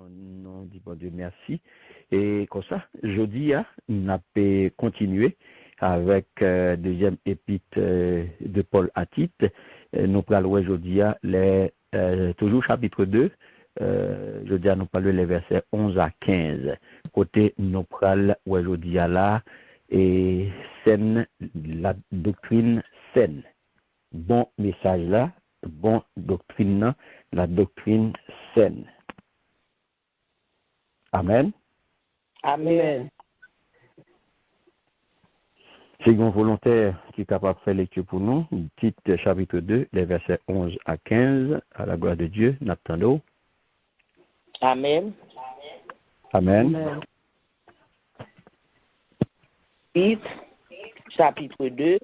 Non, dit bon Dieu merci. Et comme ça, jeudi, on a pu continuer avec deuxième épître de Paul à Tite. Nous parlons aujourd'hui toujours chapitre 2. Jeudi, nous parlons les versets 11 à 15. Côté nous parlons aujourd'hui là et saine, la doctrine saine. Bon message là, bon doctrine là, la doctrine saine. Amen. Amen. C'est un volontaire qui est capable de faire lecture pour nous. Tite chapitre 2, les versets 11 à 15, à la gloire de Dieu. N'attendons. Amen. Amen. Amen. Tite chapitre 2,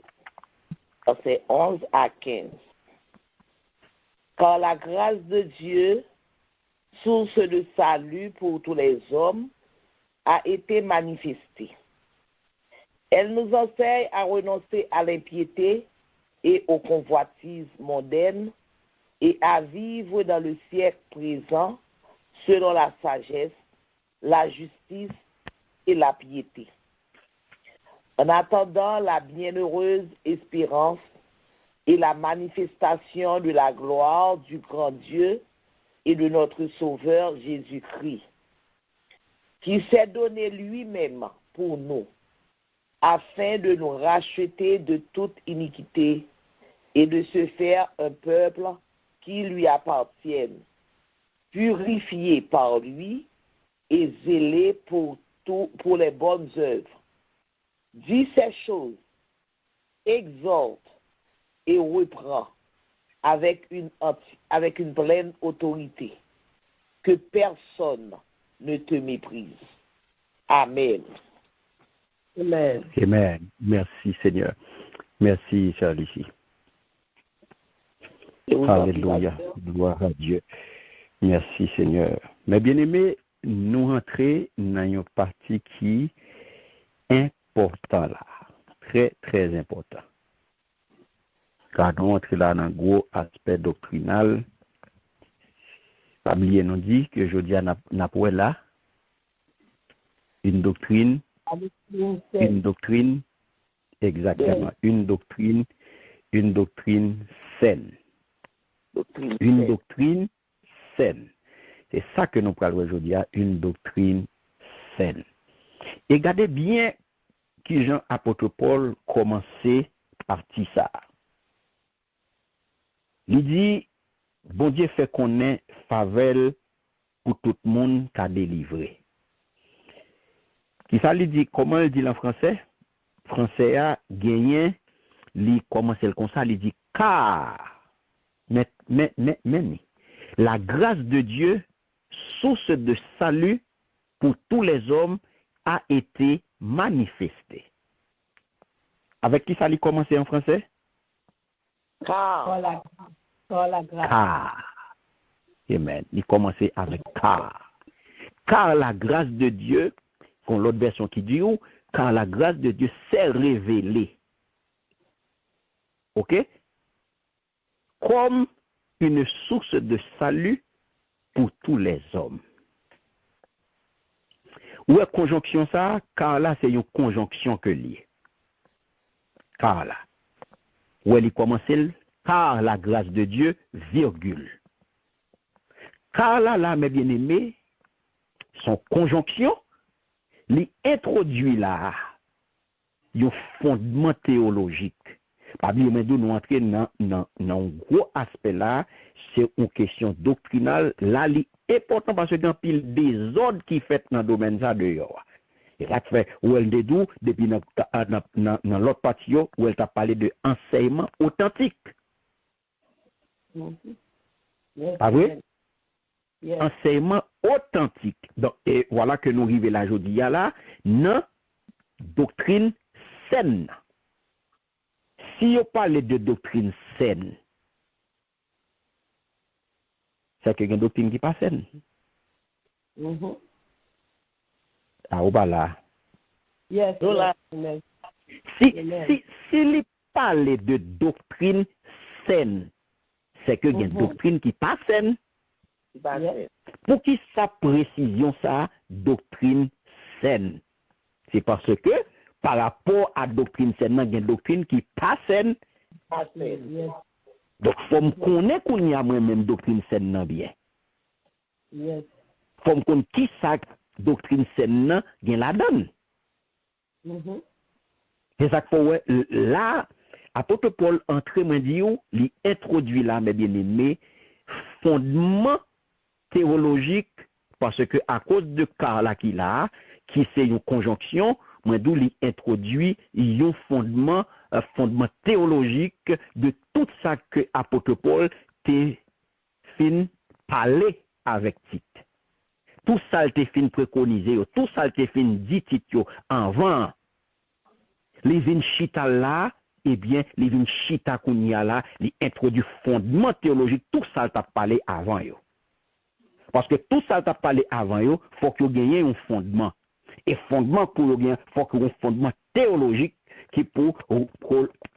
versets 11 à 15. Car la grâce de Dieu, source de salut pour tous les hommes, a été manifestée. Elle nous enseigne à renoncer à l'impiété et aux convoitises mondaines et à vivre dans le siècle présent selon la sagesse, la justice et la piété. En attendant la bienheureuse espérance et la manifestation de la gloire du grand Dieu et de notre Sauveur Jésus-Christ, qui s'est donné lui-même pour nous, afin de nous racheter de toute iniquité et de se faire un peuple qui lui appartienne, purifié par lui et zélé pour les bonnes œuvres. Dis ces choses, exhorte et reprend avec une pleine autorité, que personne ne te méprise. Amen. Amen. Amen. Merci Seigneur. Merci Sœur Lucie. Alléluia. Gloire à Dieu. Merci Seigneur. Mes bien-aimés, nous rentrons dans une partie qui est importante là. Très, très important. Car nous rentrons là dans un gros aspect doctrinal. Familier nous dit que je dis à Napoé là une doctrine, exactement, une doctrine saine. Une doctrine saine. C'est ça que nous parlons aujourd'hui, une doctrine saine. Et regardez bien qui Jean apôtre Paul commençait partie ça. Il dit, bon Dieu fait qu'on ait faveur pour tout le monde qu'a délivré. Qui ça lui dit, comment il dit en français? Français a gagné, il commence comme ça, il dit, car, mais, la grâce de Dieu, source de salut pour tous les hommes, a été manifestée. Avec qui ça lui commence en français? Car la grâce. Car. Amen. Il commençait avec car. Car la grâce de Dieu, comme l'autre version qui dit, car la grâce de Dieu s'est révélée. OK? Comme une source de salut pour tous les hommes. Où est conjonction ça? Car là, c'est une conjonction que liée. Car là. Où elle commence, car la grâce de Dieu, virgule. Car là, mes bien-aimés, son conjonction, lui introduit là, un fondement théologique. Pas bien, mais nous entrer dans un gros aspect là, c'est une question doctrinale. Là, c'est important parce qu'il y a pile des ordres qui fait dans le domaine ça dehors. Et là, fait, où elle dédou, depuis dans l'autre partie, où elle t'a parlé de enseignement authentique. Pas vrai? Yes. Enseignement authentique. Donc, et voilà que nous arrivons là aujourd'hui là, non doctrine saine. Si on parle de doctrine saine, c'est qu'il y a une doctrine qui n'est pas saine. Ah, ou pas là? Yes. Si il parle de doctrine saine, c'est qu'il y a une doctrine qui n'est pas saine. Pour qui sa précision, ça, doctrine saine? C'est parce que, par rapport à doctrine saine, il y a une doctrine qui n'est pas saine. Donc, il faut connaître qu'on y a même doctrine saine non bien. Il faut connaître qui sa doctrine saine non bien la donne. C'est ça qu'il faut, là, apôtre Paul entre moi dit, il introduit là, mes bien-aimés, fondement théologique, parce que à cause de cas là qu'il a, qui c'est une conjonction, moi d'où il introduit un fondement théologique de tout ça que apôtre Paul te fin parler avec Tite. Tout ça te fin préconisé, tout ça te fin dit Tite avant. Les vins chita là, eh bien, les vins chita kounya là, les introduit fondement théologique, tout ça t'a parlé avant yo. Parce que tout ça t'a parlé avant yo, faut que vous gagnez un fondement. Et fondement pour gagner, faut que un fondement théologique qui pour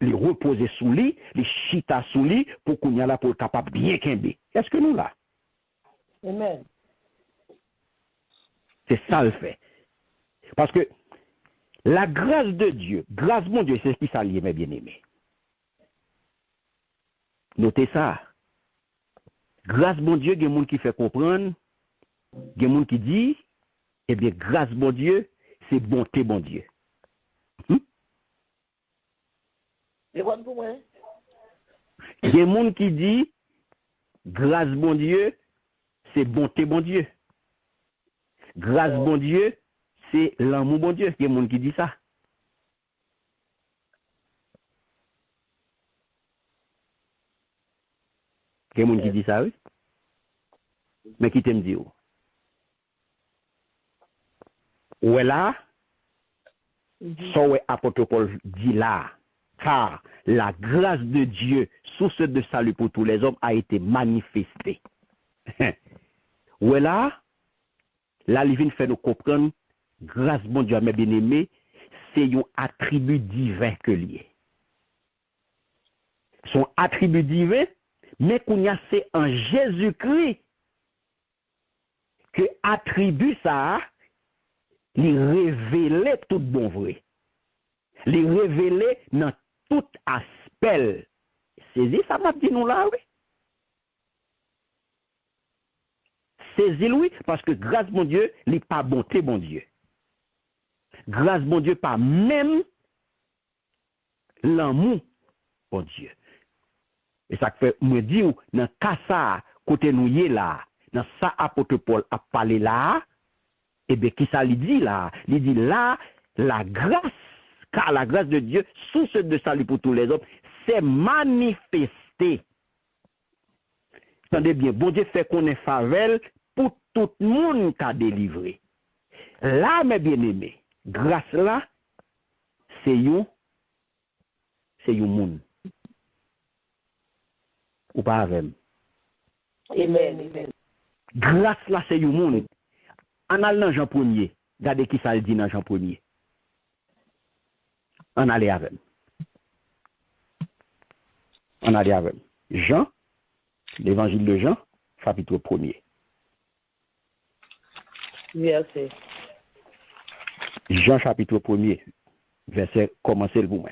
les reposer sous lui, les chita sous lui, pour qu'on y a là pour capable bien kembe. Est-ce que nous là? Amen. C'est ça le fait. Parce que la grâce de Dieu, grâce mon Dieu, c'est ce qui s'allie, mes bien-aimés. Notez ça. Grâce mon Dieu, il y a des gens qui fait comprendre, il y a des gens qui disent, eh bien, grâce mon Dieu, c'est bonté mon Dieu. Il y a des gens qui disent, grâce mon Dieu, c'est bonté mon Dieu. Grâce mon Dieu, c'est l'amour bon Dieu. Il y a des gens qui disent ça. Il y a des gens qui disent ça, oui. Mais qui t'aime dire? Ou est là, ça ouais, apôtre Paul dit là, car la grâce de Dieu, source de salut pour tous les hommes, a été manifestée. Ou est là, la Livine fait nous comprendre, grâce mon Dieu, mes bien-aimés, c'est un attribut divin que lié. Son attribut divin, mais qu'on y a, c'est en Jésus-Christ que attribut ça, li révéler tout bon vrai. Li révéler dans tout aspect. Saisi ça m'a dit nous là, oui. Saisi oui, parce que grâce mon Dieu, li pas bonté bon Dieu. Grâce mon Dieu, pas même l'amour bon Dieu. Et ça fait me dire dans cas ça côté nous y là, dans ça apôtre Paul a parlé là, et bien qui ça lui dit là? Il dit là, la grâce, car la grâce de Dieu, source de salut pour tous les hommes, c'est manifesté. Attendez bien, bon Dieu fait qu'on est faveur pour tout le monde qui a délivré. Là, mes bien-aimés, grâce là, c'est un monde. Ou pas avec? Amen. Grâce là, c'est un monde. En allant dans Jean 1er, regardez qui ça le dit dans Jean 1er. On allait avec. On allait avec. Jean, l'évangile de Jean, chapitre 1er. Verset. Jean chapitre 1er, verset, commencez le bout.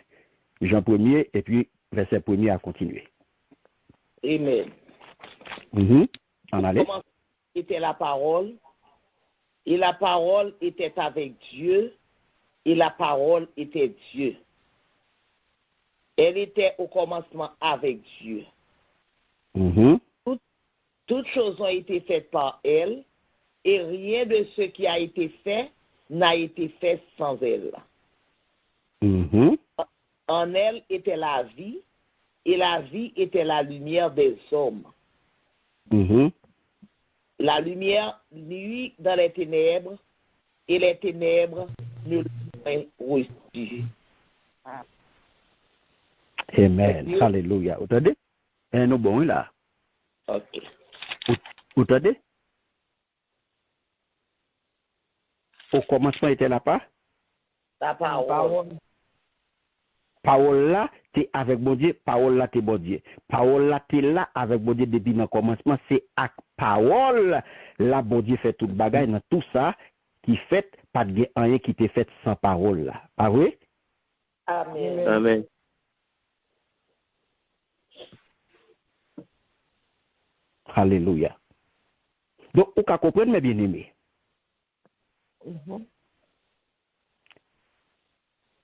Jean 1er, et puis verset 1er à continuer. Amen. On allait. Comment était la parole? Et la parole était avec Dieu, et la parole était Dieu. Elle était au commencement avec Dieu. Toutes choses ont été faites par elle, et rien de ce qui a été fait n'a été fait sans elle. En elle était la vie, et la vie était la lumière des hommes. La lumière nuit dans les ténèbres, et les ténèbres ne l'ont reçu. Amen. Alléluia. Vous entendez? Et nous bon là. Ok. Vous entendez? Au commencement était là pas? La parole. Parole là, t'es avec bon Dieu, parole là, t'es bon Dieu. Parole là, t'es là avec bon Dieu depuis le commencement. C'est avec parole, là, bon Dieu fait tout bagaille dans tout ça, qui fait, pas de rien qui t'est fait sans parole là. Pas vrai? Amen. Amen. Alléluia. Donc, vous comprenez, mes bien-aimés.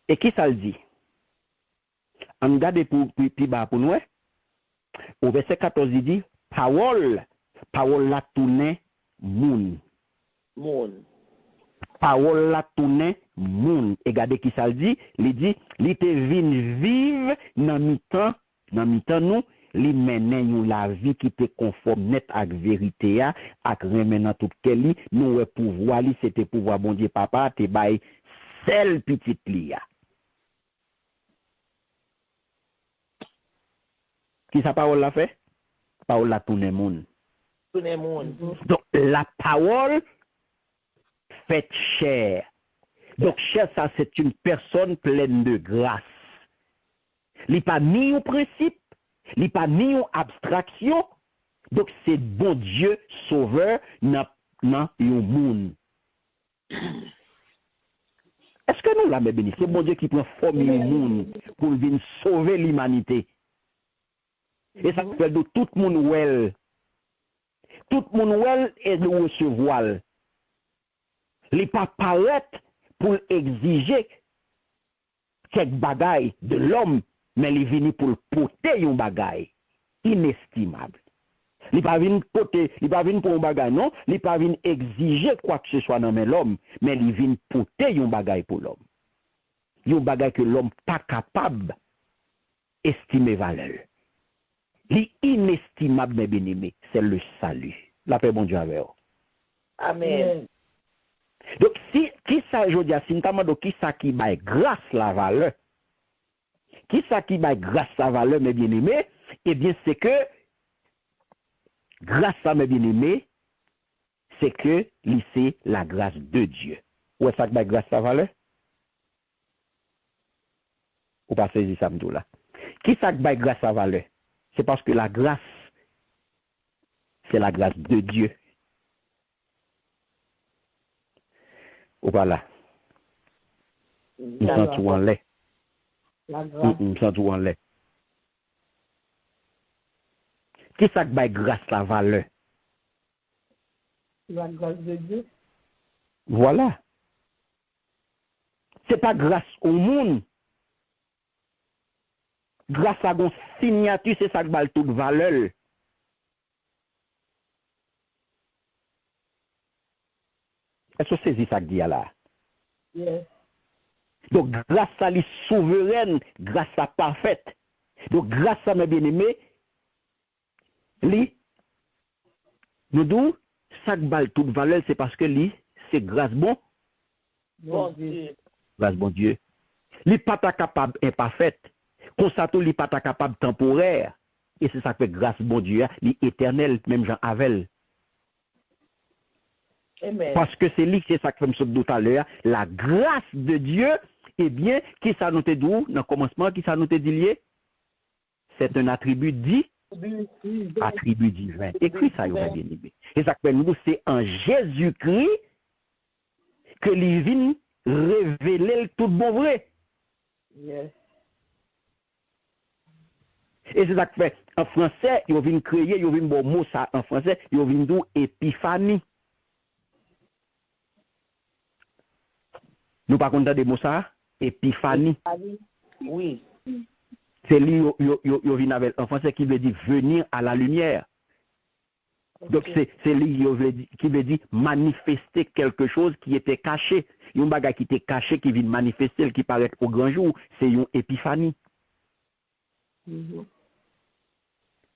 Et qui ça le dit? On regarde pour nous. Au verset 14, il dit, parole la tourne moun. Parole la tourne moun. Et regardez qui ça le dit? Il dit, il te vin vive dans mi-temps nous, li menen yon la vie qui te conforme net avec vérité a, ak remenan tout kelli, nous pouvoir li, c'était pouvoir bon Dieu papa, te bay seul petite li a. Qui sa parole la fait? Parole la tourne moun. Donc la parole fait chair. Donc chair ça c'est une personne pleine de grâce. Li pas ni un principe, li pas ni une abstraction. Donc c'est bon Dieu sauveur dans un monde. Est-ce que nous l'avons béni? C'est bon Dieu qui prend forme du monde pour venir sauver l'humanité. Et ça fait de tout le monde well. Tout le monde well et de recevoir. Il pas paraître pour exiger quelque bagaille de l'homme, mais il vient pour le porter un bagaille inestimable. Il pas vient porter, il pas vient pour un bagaille non, il pas vient exiger quoi que ce soit dans l'homme, mais il vient porter un bagaille pour l'homme. Un bagaille que l'homme pas capable d'estimer valeur. L'inestimable, mes bien-aimés, c'est le salut. La paix, bon Dieu, avec vous. Amen. Donc, qui ça, je dis, si nous qui ça qui baille grâce la valeur, qui ça qui baille grâce la valeur, mes bien-aimés, eh bien, c'est que, grâce à mes bien-aimés, c'est que, c'est la grâce de Dieu. Où est-ce que baille grâce la valeur? Ou pas saisir ça, là. Qui ça qui baille grâce la valeur? C'est parce que la grâce, c'est la grâce de Dieu. Ou voilà. Nous sommes tout en lait. Nous sommes tout en lait. Qui ça qui grâce la valeur? La grâce de Dieu. Voilà. C'est pas grâce au monde. Grâce à une signature, c'est ça qui balle toute valeur. Est-ce que c'est ça que dit là? Yes. Donc, grâce à les souveraine, grâce à parfaite. Donc, grâce à mes bien-aimés, nous disons, ça qui balle toute valeur, c'est parce que c'est grâce bon. Bon Dieu. Grâce bon Dieu. Li pas capable imparfaite. Constato li pas capable temporaire. Et c'est ça que grâce bon Dieu, li éternel, même Jean Havel. Amen. Parce que c'est lui, c'est ça que je me tout à l'heure, la grâce de Dieu, eh bien, qui ça nous te dit dans le commencement, qui ça nous te dit lié? C'est un attribut dit, attribut divin. Écrit ça, vous avez bien aimé. Et ça que nous, c'est en Jésus-Christ que les vient révéler le tout bon vrai. Yes. Et c'est ça que fait, en français, ils viennent créer, ils viennent bon mot ça en français, ils viennent dire épiphanie. Nous pas content des mots ça, épiphanie. Oui. C'est lui, ils viennent avec en français qui veut dire venir à la lumière. Donc c'est lui qui veut dire manifester quelque chose qui était caché. Il y a un bagage qui était caché, qui vient manifester, qui paraît au grand jour, c'est une épiphanie.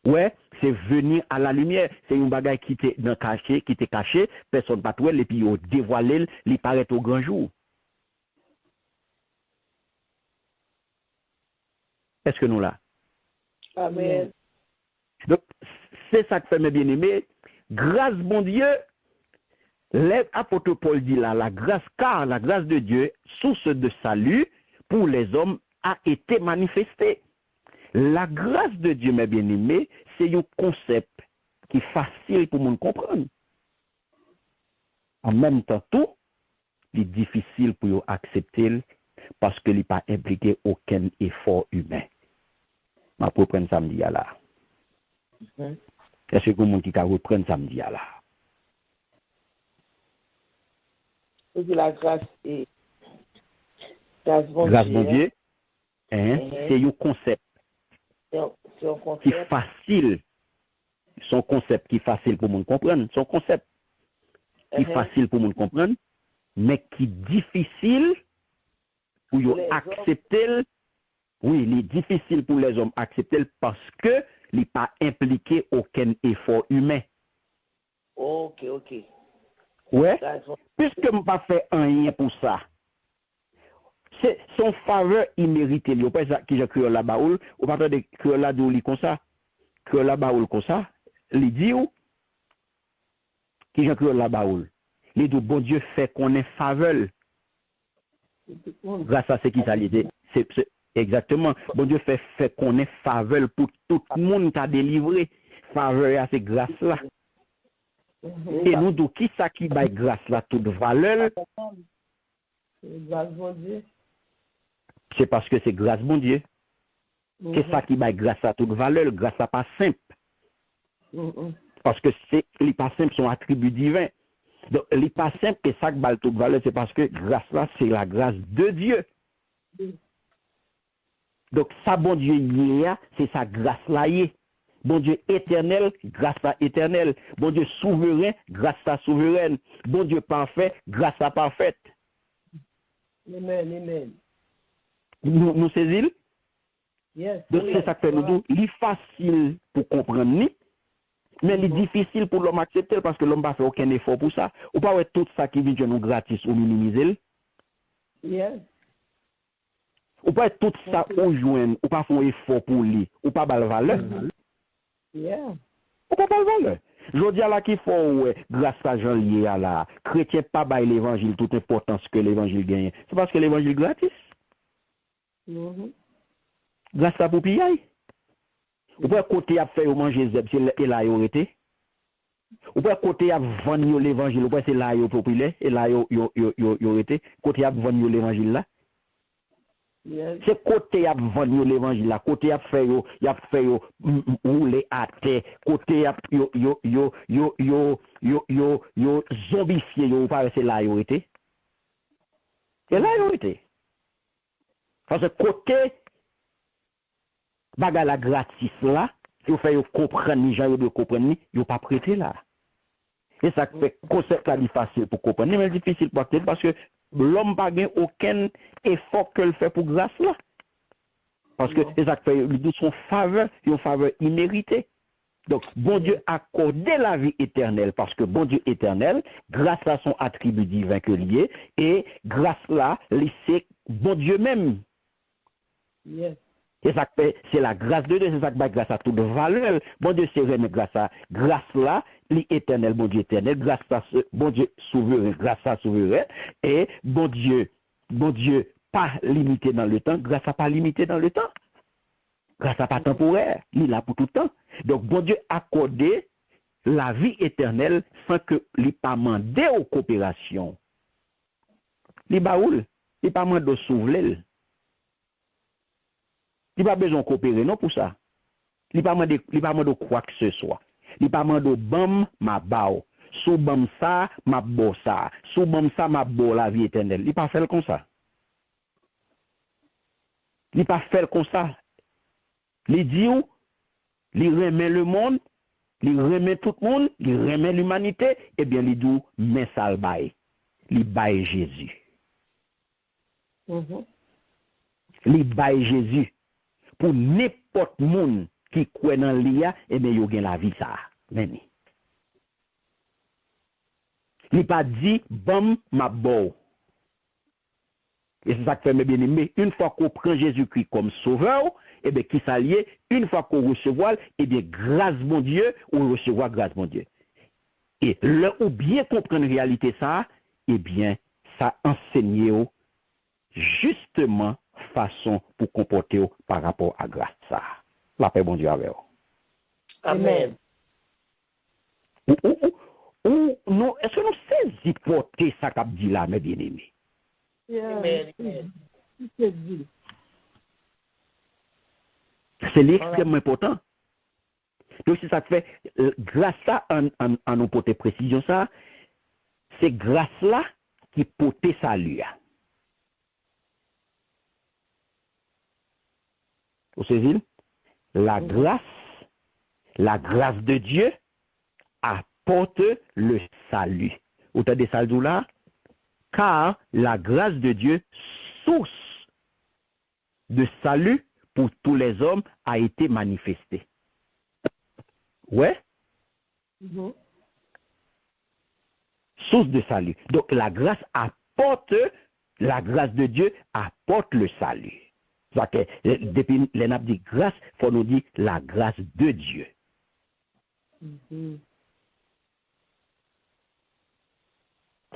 Ouais, c'est venir à la lumière. C'est un bagage qui était caché, personne ne peut pas et puis il dévoilé, il paraît au grand jour. Est-ce que nous là? Amen. Donc, c'est ça que fait mes bien-aimés. Grâce, bon Dieu, l'apôtre Paul dit là, la grâce, car la grâce de Dieu, source de salut pour les hommes a été manifestée. La grâce de Dieu, mes bien-aimés, c'est un concept qui est facile pour nous comprendre. En même temps, tout, il est difficile pour nous accepter parce qu'il n'est pas impliqué aucun effort humain. Je vais reprendre samedi là. Est-ce que vous avez qui reprendre samedi là? Et puis la grâce est grâce bon Dieu. C'est un concept. C'est un Qui concept. est facile. Son concept qui est facile pour nous comprendre. Son concept qui est facile pour nous comprendre, mais qui est difficile pour nous accepter. Oui, il est difficile pour les hommes accepter parce que il n'est pas impliqué aucun effort humain. Ok. Ouais. Puisque je n'ai pas fait rien pour ça. C'est son faveur imméritée. Il n'y a pas ça qui j'ai cru là-bas. Ou pas de cru là-bas comme ça. Cru là-bas comme ça. Il dit où? Qui j'ai cru là-bas. Il dit, bon Dieu fait qu'on ait faveur. Grâce à ce qui s'allie. C'est exactement. Bon Dieu fait qu'on ait faveur pour tout le monde qui a délivré. Faveur à ces grâces-là. Et nous, d'où qui ça qui baille grâce là toute valeur? Grâce bon Dieu. C'est parce que c'est grâce bon Dieu. C'est ça qui baille grâce à toute valeur. Grâce à pas simple. Parce que les pas simples sont attributs divins. Donc, les pas simples, et ça qui baille toute valeur, c'est parce que grâce là, c'est la grâce de Dieu. Donc, ça bon Dieu y est, c'est sa grâce là y est. Bon Dieu éternel, grâce à éternel. Bon Dieu souverain, grâce à souveraine. Bon Dieu parfait, grâce à parfaite. Amen. Nous saisissons? Yes. Donc c'est ça que fait nous dire, il est facile pour comprendre, mais il est difficile pour l'homme accepter parce que l'homme n'a fait aucun effort pour ça. Ou pas tout ça qui vient de nous gratis ou minimiser. Yes. Ou pas tout ça ou joindre, ou pas faire un effort pour lui, ou pas bal valeur. Yeah. Ou pas bal valeur. Je dis à la qu'il faut, grâce à Jean lié à la chrétien pas bail l'évangile toute importance que l'évangile gagne. C'est parce que l'évangile gratis. Grâce à Poupiaï. Ou pas côté à faire manger zeb, c'est là il été. Ou pas côté à vendre l'évangile, ou pas c'est là il populaire, et là il été. Côté à vendre l'évangile là. Yes. C'est côté à vendre l'évangile là, côté à faire rouler à terre, côté à yo zombifié yo pas c'est là yo été. Et là yo été. Parce que côté bagala gratis là, si vous faites comprendre ni gens de comprendre, yo pas prêté là. Et ça fait concept là facile pour comprendre, mais difficile pour accepter parce que l'homme n'a pas aucun effort que le fait pour grâce là. Parce que c'est ça fait de son faveur, une faveur imméritée. Donc, bon Dieu a accordé la vie éternelle parce que bon Dieu éternel, grâce à son attribut divin que lié, et grâce là, c'est bon Dieu même. Yes. C'est ça fait, c'est la grâce de Dieu, c'est ça qui fait grâce à toute valeur. Bon Dieu c'est remis grâce à grâce là, l'éternel, bon Dieu éternel, grâce à ce, bon Dieu souverain, grâce à souverain, et bon Dieu pas limité dans le temps, grâce à pas limité dans le temps. Grâce à pas temporaire, il est là pour tout le temps. Donc bon Dieu a accordé la vie éternelle sans que il pas demandé aux coopérations. Il baoul, il pas demandé de sauver. Il n'a pas besoin de coopérer, non, pour ça. Il n'a pas besoin de quoi que ce soit. Il n'a pas besoin de bam, ma bao. Sous bam ça, ma bo ça. Sous bam ça, ma bo la vie éternelle. Il n'a pas fait comme ça. Il n'a pas fait comme ça. Il dit où? Il remet le monde, il remet tout le monde, il remet l'humanité, et bien il dit mais ça le bail. Il baille Jésus. Il baille Jésus. Pour n'importe monde qui croit dans l'IA, eh bien, il y a la vie ça. Il n'a pas dit, bam, ma bo. Et c'est ça que fait mes bien-aimés. Une fois qu'on prend Jésus-Christ comme sauveur, eh bien, qui s'allie, une fois qu'on recevoir, eh bien, grâce mon Dieu, on recevoir grâce mon Dieu. Et là où bien comprendre réalité ça, eh bien, ça enseigne justement façon pour comporter par rapport à grâce ça. La paix bon Dieu avec vous. Amen. Ou non, est-ce que nous saisissons porter ça qu'a dit là, mes bien-aimés? Amen. Amen. C'est dit. C'est l'extrêmement important. Donc, c'est ça que fait, grâce à nous porter précision ça, c'est grâce là qui porte salut. Vous savez, la grâce de Dieu apporte le salut. Vous avez des saluts là? Car la grâce de Dieu, source de salut pour tous les hommes, a été manifestée. Ouais? Source de salut. Donc la grâce de Dieu apporte le salut. Que, depuis les nappes dit grâce, il faut nous dire la grâce de Dieu.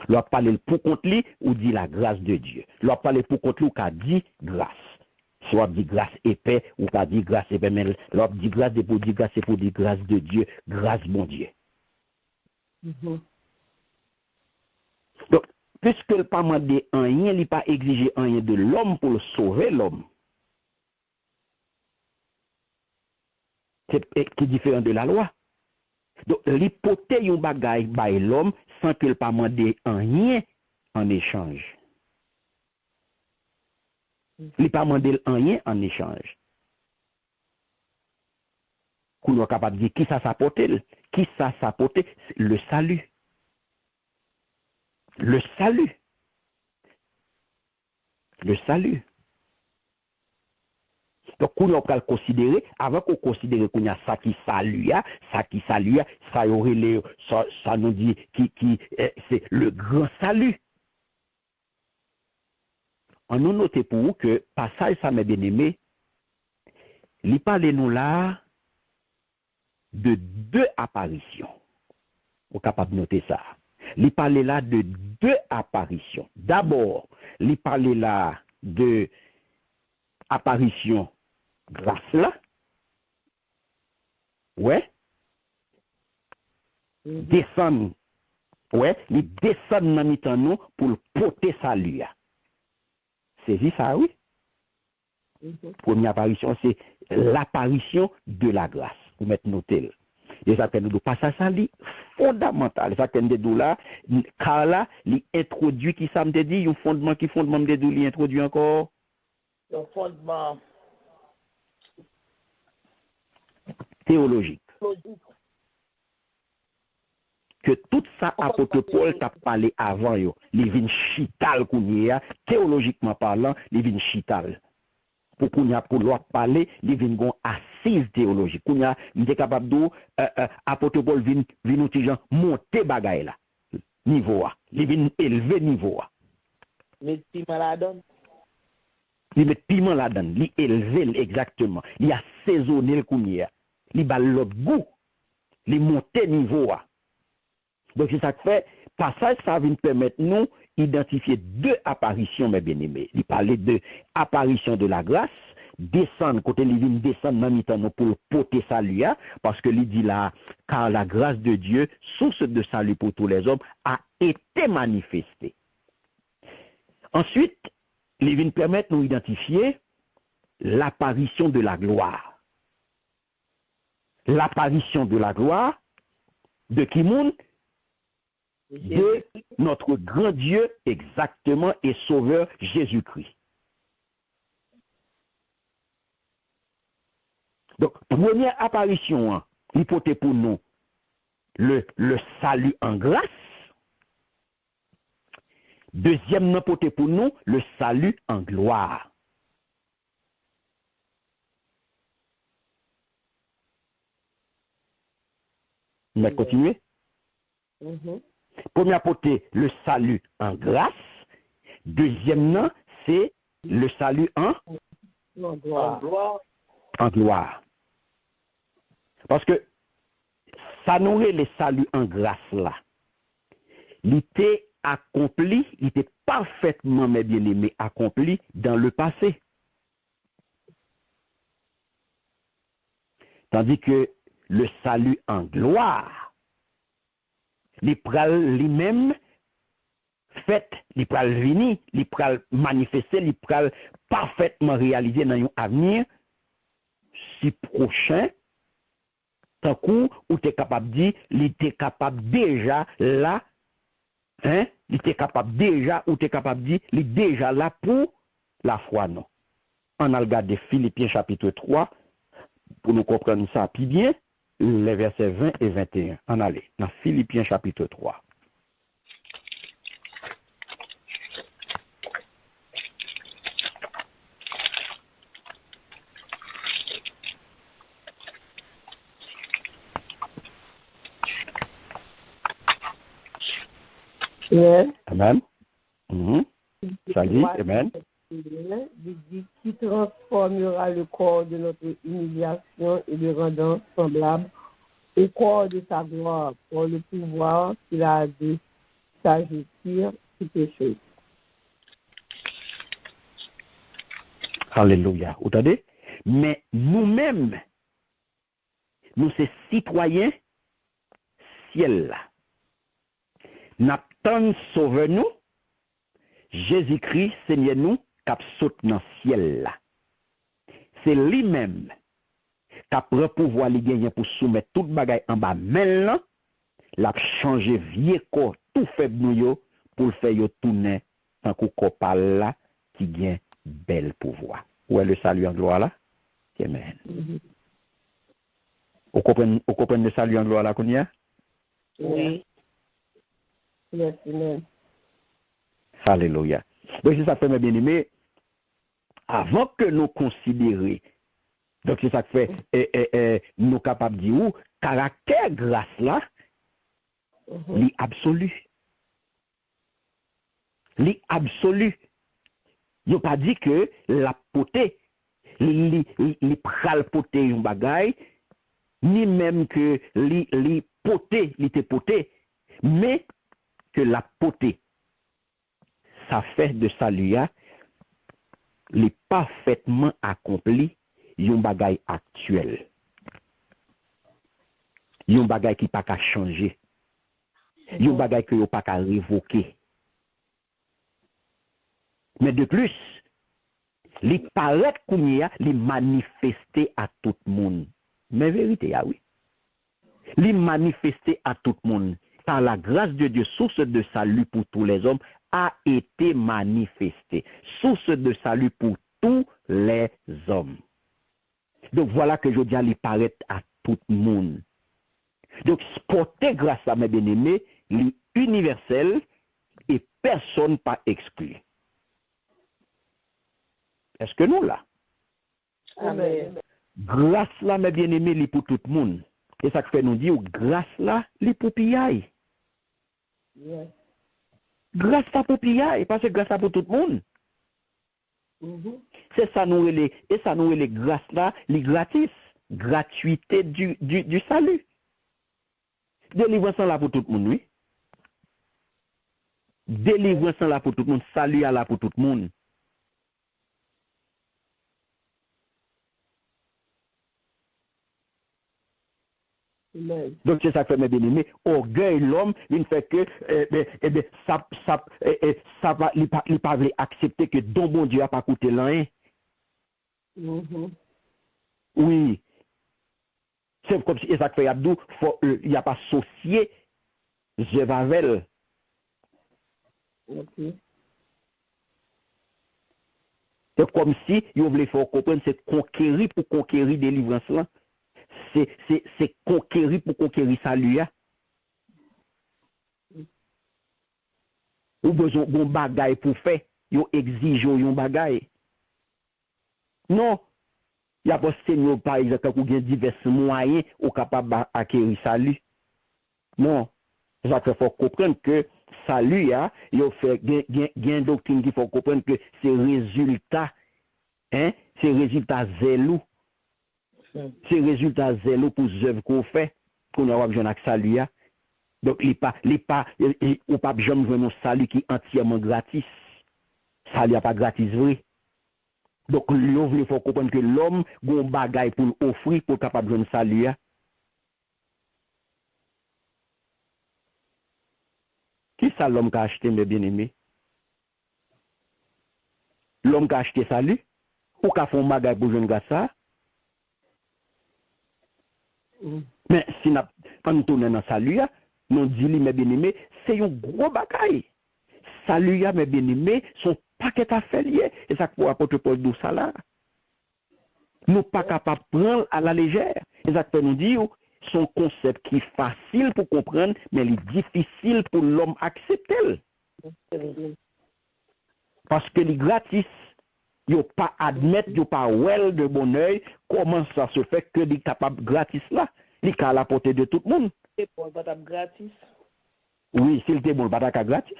L'on parle pour contre lui ou dit la grâce de Dieu. L'on parle pour contre lui ou qu'a dit grâce. Soit dit grâce et paix ou qu'a dit grâce et paix, mais l'on dit grâce et pour dire grâce et pour dire grâce de Dieu, grâce bon Dieu. Donc, puisque le pas demandé rien, il n'a pas exigé rien de l'homme pour sauver l'homme. C'est qui est différent de la loi. Donc, l'hypothèse yon bagay by l'homme sans qu'il pas demandé rien en échange. Il pas demandé rien en échange. Qu'on est capable de dire qui ça s'apporte, qui ça s'apporte, le salut. Le salut. Le salut. Donc, on va considérer, avant qu'on considère qu'on y a ça qui salue, ça aurait ça nous dit c'est le grand salut. On nous note pour vous que passage ça mes bien-aimés, il parle nous là de deux apparitions. Vous êtes capable de noter ça. Il parle là de deux apparitions. D'abord, il parle là de apparition grâce là. Ouais. Descend. Ouais, il descend dans mi-temps nous pour le porter salut. C'est ça, oui. Première apparition, c'est l'apparition de la grâce. Vous mettez noter. Et ça nous passe à ça, fondamental. Ça nous dit là, car là, il introduit qui ça me dit, un fondement qui fondement de dou, il introduit encore. Le fondement théologique. Que tout ça, apôtre Paul t'a parlé avant, il vient chital, théologiquement parlant, il vient chital. Pour qu'on y a pour l'autre parler, il vient gon assise théologique. Qu'on y a, il est capable de, apôtre Paul vient nous dire, monter bagaille là. Niveau A. Il vient élever niveau A. Mais piment la donne. Il met piment la donne. Il élever exactement. Il a saisonné le kounia. Il bat l'autre goût. Il monte niveau A. Donc c'est ça que fait, passage ça vient permettre nous identifier deux apparitions, mes bien-aimés. Il parlait de apparition de la grâce, descendre, côté il vient descendre dans mi-temps pour le porter salut, parce que il dit là, car la grâce de Dieu, source de salut pour tous les hommes, a été manifestée. Ensuite, il vient permettre nous identifier l'apparition de la gloire. L'apparition de la gloire de Kimoun, de notre grand Dieu exactement et Sauveur Jésus-Christ. Donc, première apparition, l'hypothèse pour nous, le salut en grâce. Deuxième hypothèse pour nous, le salut en gloire. On va continuer. Première hypothèse, le salut en grâce. Deuxième nom, c'est le salut en gloire. En gloire. Parce que ça nous est le salut en grâce là. Il était accompli, il était parfaitement, mes bien-aimés, accompli dans le passé. Tandis que le salut en gloire, il pral lui-même fait, il pral venir, il pral manifester, il pral parfaitement réaliser dans un avenir si prochain, tant coup, ou tu es capable de dire, il était capable déjà là, hein, il était capable déjà, ou tu es capable de dire, il est déjà là pour la foi, non. On a regardé Philippiens chapitre 3, pour nous comprendre ça plus bien, les versets 20 et 21. On allait dans Philippiens chapitre 3. Yes. Amen. Ça dit, amen. Il dit qui transformera le corps de notre humiliation et le rendant semblable au corps de sa gloire pour le pouvoir qu'il a de s'ajouter toutes les choses. Alléluia. Vous entendez? Mais nous-mêmes, nous sommes citoyens ciel là. N'attendons sauver nous, Jésus-Christ, Seigneur nous, qui saute dans le ciel là. C'est lui-même qui prend pouvoir li gagner pour soumettre toute bagaille en bas maintenant, l'a changer vieux corps tout faible nous yo pour le faire yo tourner tant qu'on copal là qui gagne bel pouvoir. Où est le salut en gloire là? Amen. Vous comprenez le salut en gloire là qu'on y a? Oui. Yes, amen. Alléluia. Donc c'est ça que fait mes bien-aimés. Avant que nous considérions, donc c'est ça que fait nous capables de dire, caractère grâce là, l'absolu. L'absolu. Il n'a pas dit que la potée, les pral potée un bagay, ni même que les potée, les poté, mais que la potée, ça fait de salut, les parfaitement accompli, yon bagay actuel. Yon bagay qui pas qu'à changer. Yon bagay que yon pas qu'à révoquer. Mais de plus, li paraît kounya, li manifester à tout le monde. Mais vérité, ah oui. Li manifester à tout le monde. Par la grâce de Dieu, source de salut pour tous les hommes, a été manifestée. Source de salut pour tous les hommes. Donc voilà que je dis à lui paraître à tout le monde. Donc porter grâce à mes bien-aimés, l'universel et personne pas exclu. Est-ce que nous là? Amen. Grâce là, mes bien-aimés, li pour tout le monde. Et ça fait nous dire, grâce là, li pour piaille. Yes. Grâce là pour piaille, parce que grâce là pour tout le monde. C'est ça nous les, et ça nous les grâce là, les gratis, gratuité du salut. Délivrance là pour tout le monde, oui. Délivrance là pour tout le monde, salut là pour tout le monde. Amen. Donc c'est ça que fait mes bien-aimés. Orgueil l'homme, il ne fait que ça va, il pas accepter que don bon Dieu a pas coûté rien. Oui. C'est comme si ça fait Abdou, il n'y a pas associé Zevavel. Okay. C'est comme si il voulait faire comprendre c'est conquérir pour conquérir délivrance là. C'est conquérir pour conquérir salut. Ou besoin bon bagay pour faire, yo exige yon bagay. Non, il y a pas Seigneur par exemple ou gen divers moyens ou capable d'acquérir salut. Non, ça faut comprendre que salut yo fait gen doctrine qui faut comprendre que c'est résultat c'est résultat zélou. C'est résultat zélou pour œuvre qu'on fait qu'on a besoin de salut. Donc il pas ou pas jamais un salut qui est entièrement gratis. Salut pas gratis vrai. Donc, il faut comprendre que l'homme a un bagage pour offrir pour capable de jouer salut. Qui ça l'homme qui a acheté, mes bien-aimés? L'homme qui a acheté salut? Ou qui a fait un bagage pour jouer ça? Mais si nous tournons dans salut, nous disons, mes bien-aimés, c'est un gros bagage. Salut, mes bien-aimés, son paquet à faire lié. Et ça pour apporter Paul d'où ça là. Nous pas capables de prendre à la légère. Et ça peut nous dire, son concept qui est facile pour comprendre, mais il est difficile pour l'homme accepter. Parce que les gratis, il a pas admettre, il a pas well de bon oeil, comment ça se fait que les capables gratis là, il est à la portée de tout le monde. C'est bon, pas gratis. Oui, s'il était bon, pas gratis.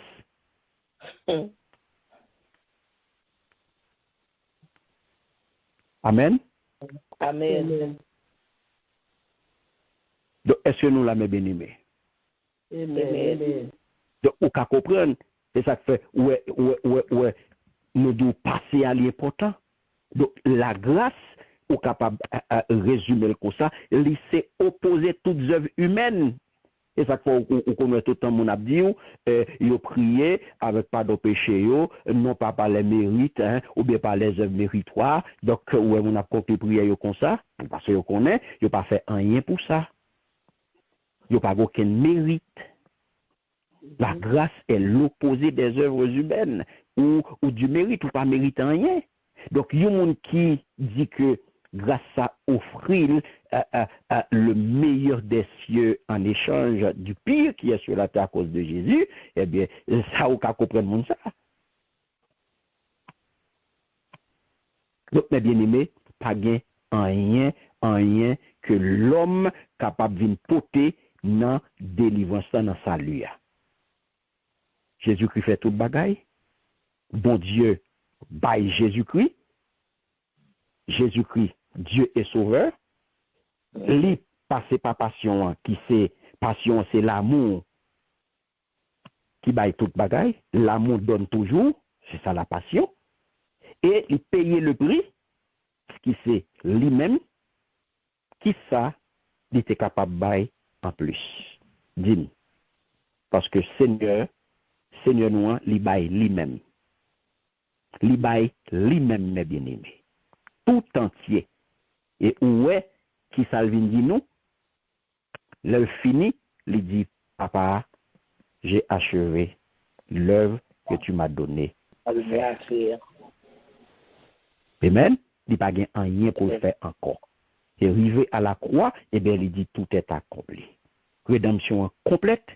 Amen. Amen. Donc, est-ce que nous l'avons bien aimé? Amen. Donc, on peut comprendre, et ça fait, ouais, nous devons passer à l'important. Donc, la grâce, on est capable de résumer comme ça, c'est opposer toutes les œuvres humaines. Et ça fait, on connaît tout le temps, mon abdi, il a prié avec pas de péché, non pas par les mérites, ou bien par les œuvres méritoires. Donc, ouais, on a compris prier comme ça, parce qu'on connaît, il n'a pas fait rien pour ça. Il n'a pas aucun mérite. La grâce est l'opposé des œuvres humaines, ou du mérite, ou pas mérite rien. Donc, il y a un monde qui dit que grâce à offrir le meilleur des cieux en échange du pire qui est sur la terre à cause de Jésus, eh bien, ça, on peut comprendre ça. Donc, mes bien-aimés, pas gain rien que l'homme capable de porter dans délivrance, dans salut. Jésus-Christ fait tout le bagaille. Bon Dieu, by Jésus-Christ. Jésus-Christ, Dieu est sauveur. Lui, passé par passion, qui c'est passion, c'est l'amour qui baille toute bagaille. L'amour donne toujours, c'est ça la passion. Et il paye le prix, qui c'est lui-même, qui ça, il était capable de bailler en plus. Dis-moi. Parce que Seigneur nous, il baille lui-même. Il baille lui-même, mes bien-aimés. Tout entier. Et où est qui Salvin dit nous? Le fini, il dit, papa, j'ai achevé l'œuvre que tu m'as donnée. Amen. Il n'y a pas rien pour le faire encore. Et arrivé à la croix, eh bien, il dit, tout est accompli. Rédemption complète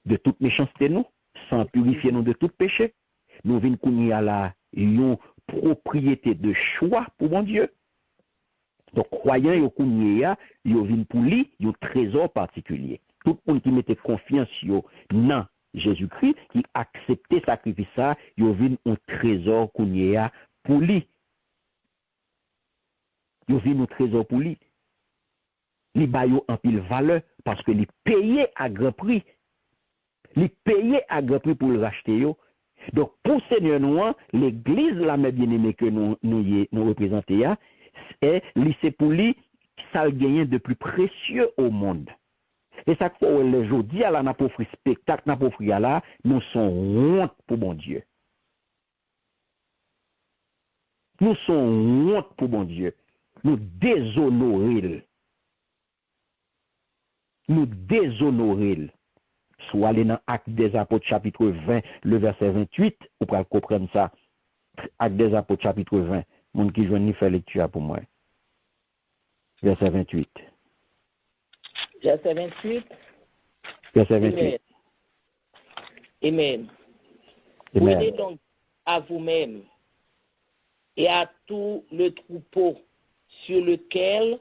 de toute méchanceté nous, sans purifier nous de tout péché. Nous venons connaître à la propriété de choix pour mon Dieu. Donc, croyant, ils viennent pour lui, un trésor particulier. Tout le monde qui mettait confiance dans Jésus-Christ, qui acceptait le sacrifice, ils viennent un trésor pour lui. Ils viennent un trésor pour lui. Ils baillent en pile valeur parce que les payés à grand prix. Les payés à grand prix pour le racheter. Donc, pour Seigneur nous, l'église, la bien-aimée que nous représentons, c'est pour lui ça le gagne de plus précieux au monde. Et ça fait le jour dit à la n'a pas offert spectacle, n'a pas offert là, nous sommes honte pour bon Dieu. Nous sommes honte pour bon Dieu. Nous déshonorer. Nous déshonorer. Soit aller dans Actes des Apôtres chapitre 20, le verset 28, vous pouvez comprendre ça. Actes des Apôtres chapitre 20. Mon qui joue ni faire lecture pour moi. Verset 28. Verset 28. Verset 28. Amen. Prenez donc à vous-même et à tout le troupeau sur lequel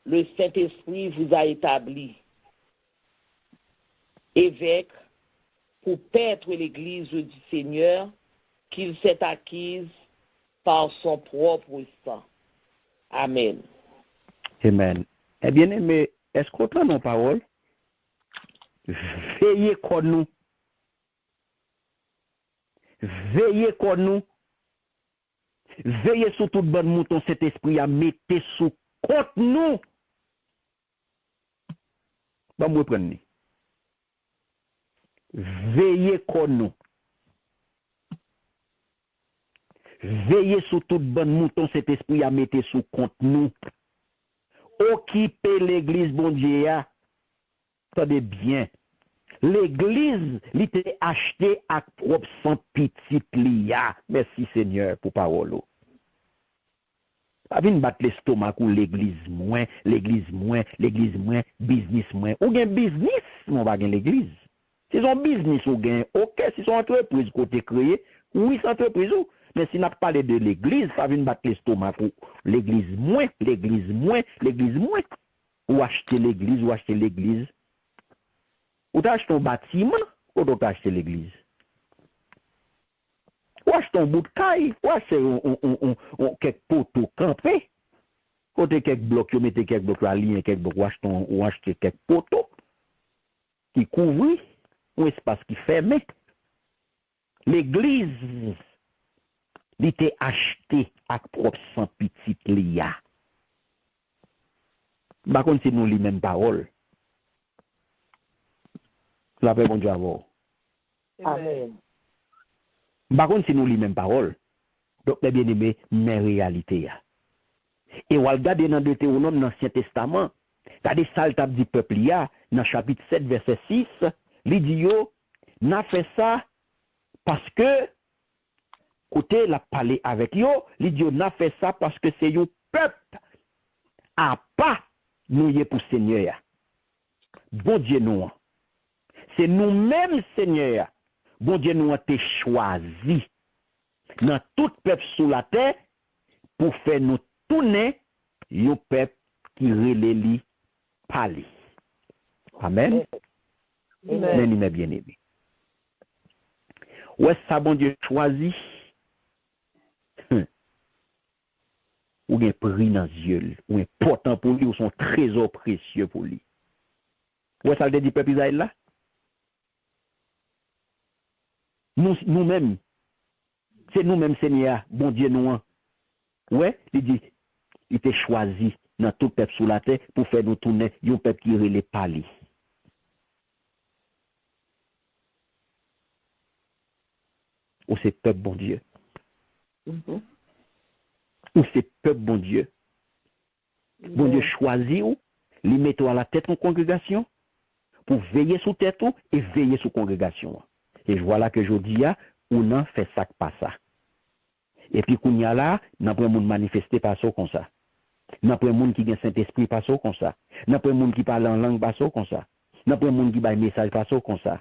le Saint-Esprit vous a établi, évêque, pour paître l'Église du Seigneur qu'il s'est acquise par son propre sang. Amen. Amen. Eh bien aimé, est-ce qu'on entend nos paroles? Veillez comme nous. Veillez comme nous. Veillez sur tout bon mouton, cet esprit à mettre sous compte nous. Bon, moi prendre. Veillez comme nous. Veillez sur tout bon mouton, cet esprit à mettre sous compte nous. Occupez l'église, bon Dieu, attendez bien. L'église, il était acheté à propre sans petit lia. Merci Seigneur pour parole. Pas venir battre l'estomac ou l'église moins, business moins. Ou gen business, mon va gen l'église. Si son business ou gen, ok, si son entreprise côté créé, oui, c'est entreprise ou. Mais si n'a pas parlé de l'église, ça vient battre l'estomac ou l'église moins. Ou acheter l'église. Ou t'as acheté un bâtiment, ou t'as acheté l'église. Ou acheter un bout de caille, ou acheter quelques poteaux campés. Côté quelques blocs, vous mettez quelques blocs à ligne, quelques blocs, ou acheter quelques poteaux qui couvrent, un espace qui ferme. L'église, il était acheté à propre sans petit lia. Par contre, c'est nous les mêmes paroles. La paix, bon Dieu, avant. Amen. Par contre, c'est nous les mêmes paroles. Donc, les bien-aimés, mais réalité. Et on va regarder dans Deutéronome, dans l'Ancien Testament, regardez ça, le table du peuple, dans chapitre 7, verset 6, il dit, n'a fait ça parce que, côté la parler avec yo, il dit, n'a fait ça parce que c'est yo peuple à pas nous pour Seigneur. Bon Dieu, nous. C'est nous-mêmes, Seigneur. Bon Dieu, nous avons choisi dans tout peuple sous la terre pour faire nous tourner un peuple qui relie parler. Amen. Amen. Amen. Bien aimé. Ouais, ça, bon Dieu, choisi. Ou un prix dans les yeux, ou important pour lui, ou son trésor précieux pour lui. Ouais, ça le dit peuple Israël là? Nous-mêmes, c'est nous-mêmes, Seigneur, bon Dieu, nous. Ouais, il dit, il était choisi dans tout peuple sous la terre pour faire nous tourner, un peuple qui relève parler. Ou c'est peuple, bon Dieu. Ou c'est peuple, bon Dieu. Bon Dieu choisit ou, lui mettons à la tête en congrégation pour veiller sous tête ou et veiller sous congrégation. Et je vois là que je dis, on n'en fait ça que pas ça. Et puis, qu'on y a là, n'a pas un monde manifesté pas ça comme ça. N'a pas un monde qui a Saint-Esprit pas ça comme ça. N'a pas un monde qui parle en langue pas ça comme ça. N'a pas un monde qui a un message pas ça comme ça.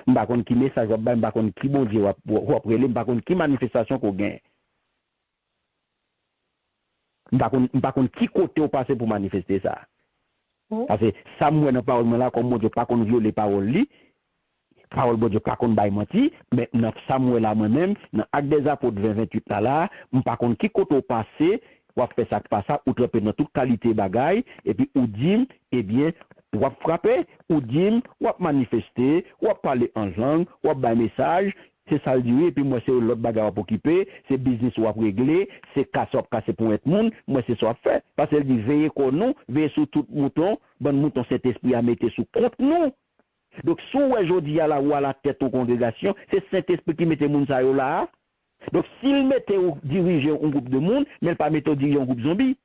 M'pa konn ki message ou m'pa konn ki bon Dieu ou après m'pa konn ki manifestation qu'on gagne. M'pa konn ki côté ou passer pour manifester ça. Parce que ça moi dans parole là comme mon Dieu pas konn violer parole li. Parole bon Dieu pas konn bay menti, mais dans Samuel là moi-même dans Actes des Apôtres 20-28 là, m'pa konn ki côté ou passer ou faire ça pas ça ou tremper dans toute qualité bagaille et puis ou dit eh bien ou frapper, ou dire, ou manifester, ou parler en langue, ou un message, c'est ça le dit, et puis moi c'est l'autre bagarre pour occuper, c'est business ou régler, c'est casser pour être monde, moi c'est ça à faire. Parce qu'elle dit, veillez qu'on nous, veillez sur tout mouton, bon mouton cet esprit à mettre sous compte nous. Donc, si aujourd'hui à la ou à la tête aux congrégations, c'est Saint-Esprit qui mettait moun sa yo là. Donc, s'il mettait ou diriger un groupe de monde, mais il pas mettre ou diriger un groupe zombie.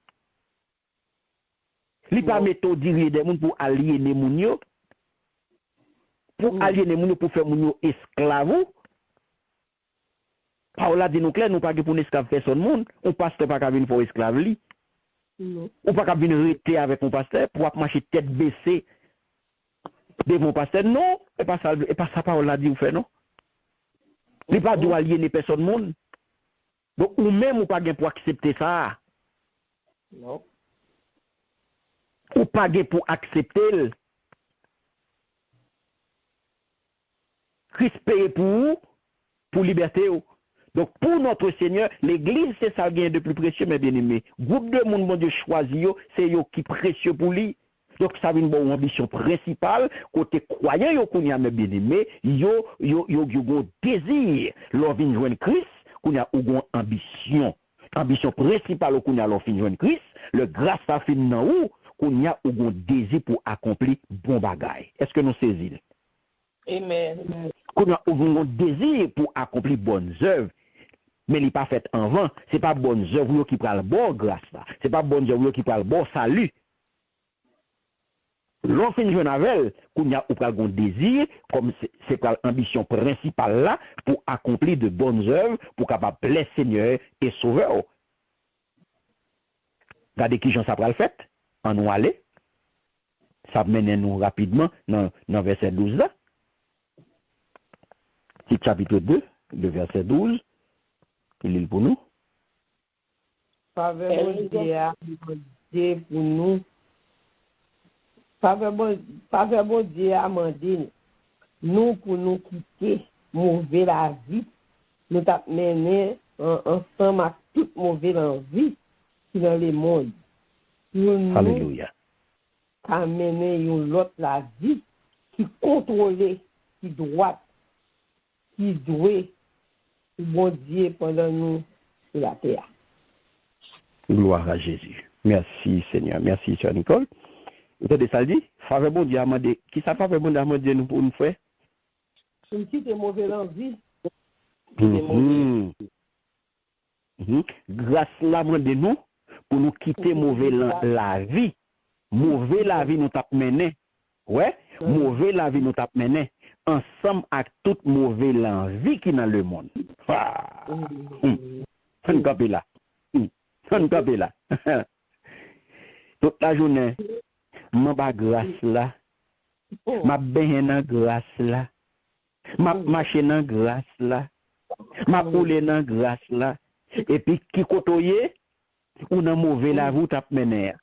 Li pa metto diriger des moun pour aliéner moun yo. Pour aliéner moun yo pour faire moun yo esclave. Paola dit nous clair nous pas pour esclave personne moun, on pasteur pas ka venir pour esclave li. Ou pas ka venir rester avec un pasteur pour marcher tête baissée devant pasteur non, et pas ça Paola dit ou fait non. Li pas doit aliéner personne moun. Donc ou même ou pas gain pour accepter ça. Non. Ou pas pour accepter. Christ paye pour liberté. Donc pour notre Seigneur, l'église c'est ça gain de plus précieux, mes bien-aimés. Groupe de monde, bon Dieu choisi, c'est eux qui précieux pour lui. Donc ça vient une ambition principale côté croyant yo qu'on y a mes bien-aimés, yo gon désir leur vinn joindre Christ, qu'on y a gon ambition principale qu'on y a leur fin joindre Christ, le grâce à fin nan ou qu'on y a gon désir pour accomplir bon bagay. Est-ce que nous saisissons? Amen. Qu'on y a gon désir pour accomplir bonnes œuvres. Mais il n'est pas fait en vain. Ce n'est pas bonnes œuvres qui prend le bon grâce là. Ce n'est pas bonnes œuvres qui prend le bon salut. L'on fait une jeune avec, qu'on a un désir, comme c'est l'ambition principale là, pour accomplir de bonnes œuvres, pour capable plaire Seigneur et Sauveur. Regardez qui j'en sapra le fait, en nous aller. Ça mène nous rapidement dans verset 12 là. Petit chapitre 2, le verset 12. Il est pour nous. Faveur bon Dieu pour nous. Faveur bon Dieu Amandine. Nous pour nous quitter mauvais la vie. Nous t'a mené ensemble à toute mauvaise envie qui dans le monde. Nous Alléluia. Qu'a mené l'autre la vie qui contrôlée, qui droite, qui douée. Bon Dieu pendant nous sur la terre. Gloire à Jésus. Merci Seigneur. Merci Sœur Nicole. Vous avez ça dit? Faveur bon Dieu a demandé. Qui ça faveur bon Dieu a demandé nous pour nous faire? Une petite mauvaise envie. Grâce là demande nous pour nous quitter mauvais la vie. Mauvais la vie nous t'a mené. Ouais, mauvais la vie nous t'a mené. Ensemble avec toute mauvaise envie qui est dans le monde. On capé là. On capé là. Toute la journée, ma ba grâce là. Ma ben dans grâce là. Ma marche dans grâce là. Ma roule dans grâce là. Et puis qui côtoyer ou dans mauvais la route t'a mené.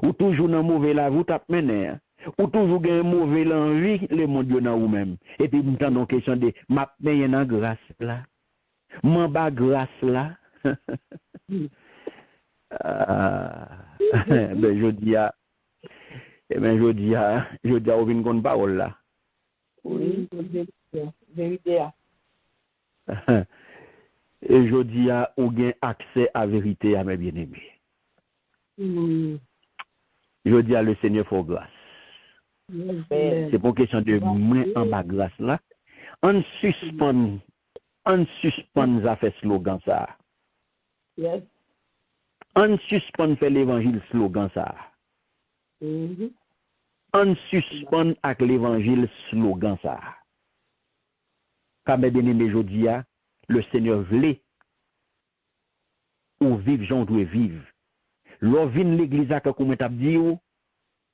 Ou toujours dans mauvais la route t'a mené. Ou toujours gagne mauvais l'envie le monde dans ou même. Et puis nous t'en question de m'a payer dans grâce là. M'en bas grâce là. Ben je dis à au vinn gon parole là. Oui, vérité. Et je dis à ou gain accès à vérité à mes bien-aimés. Je dis à le Seigneur faut grâce. C'est pour question de main en bas grâce là. On suspend ça fait slogan ça. Yes. On suspend fait l'évangile slogan ça. On suspend avec l'évangile slogan ça. Comme bien aimé jodi a, le Seigneur voulait ou vivre j'en doit vivre. L'on vient l'église à comme t'a dit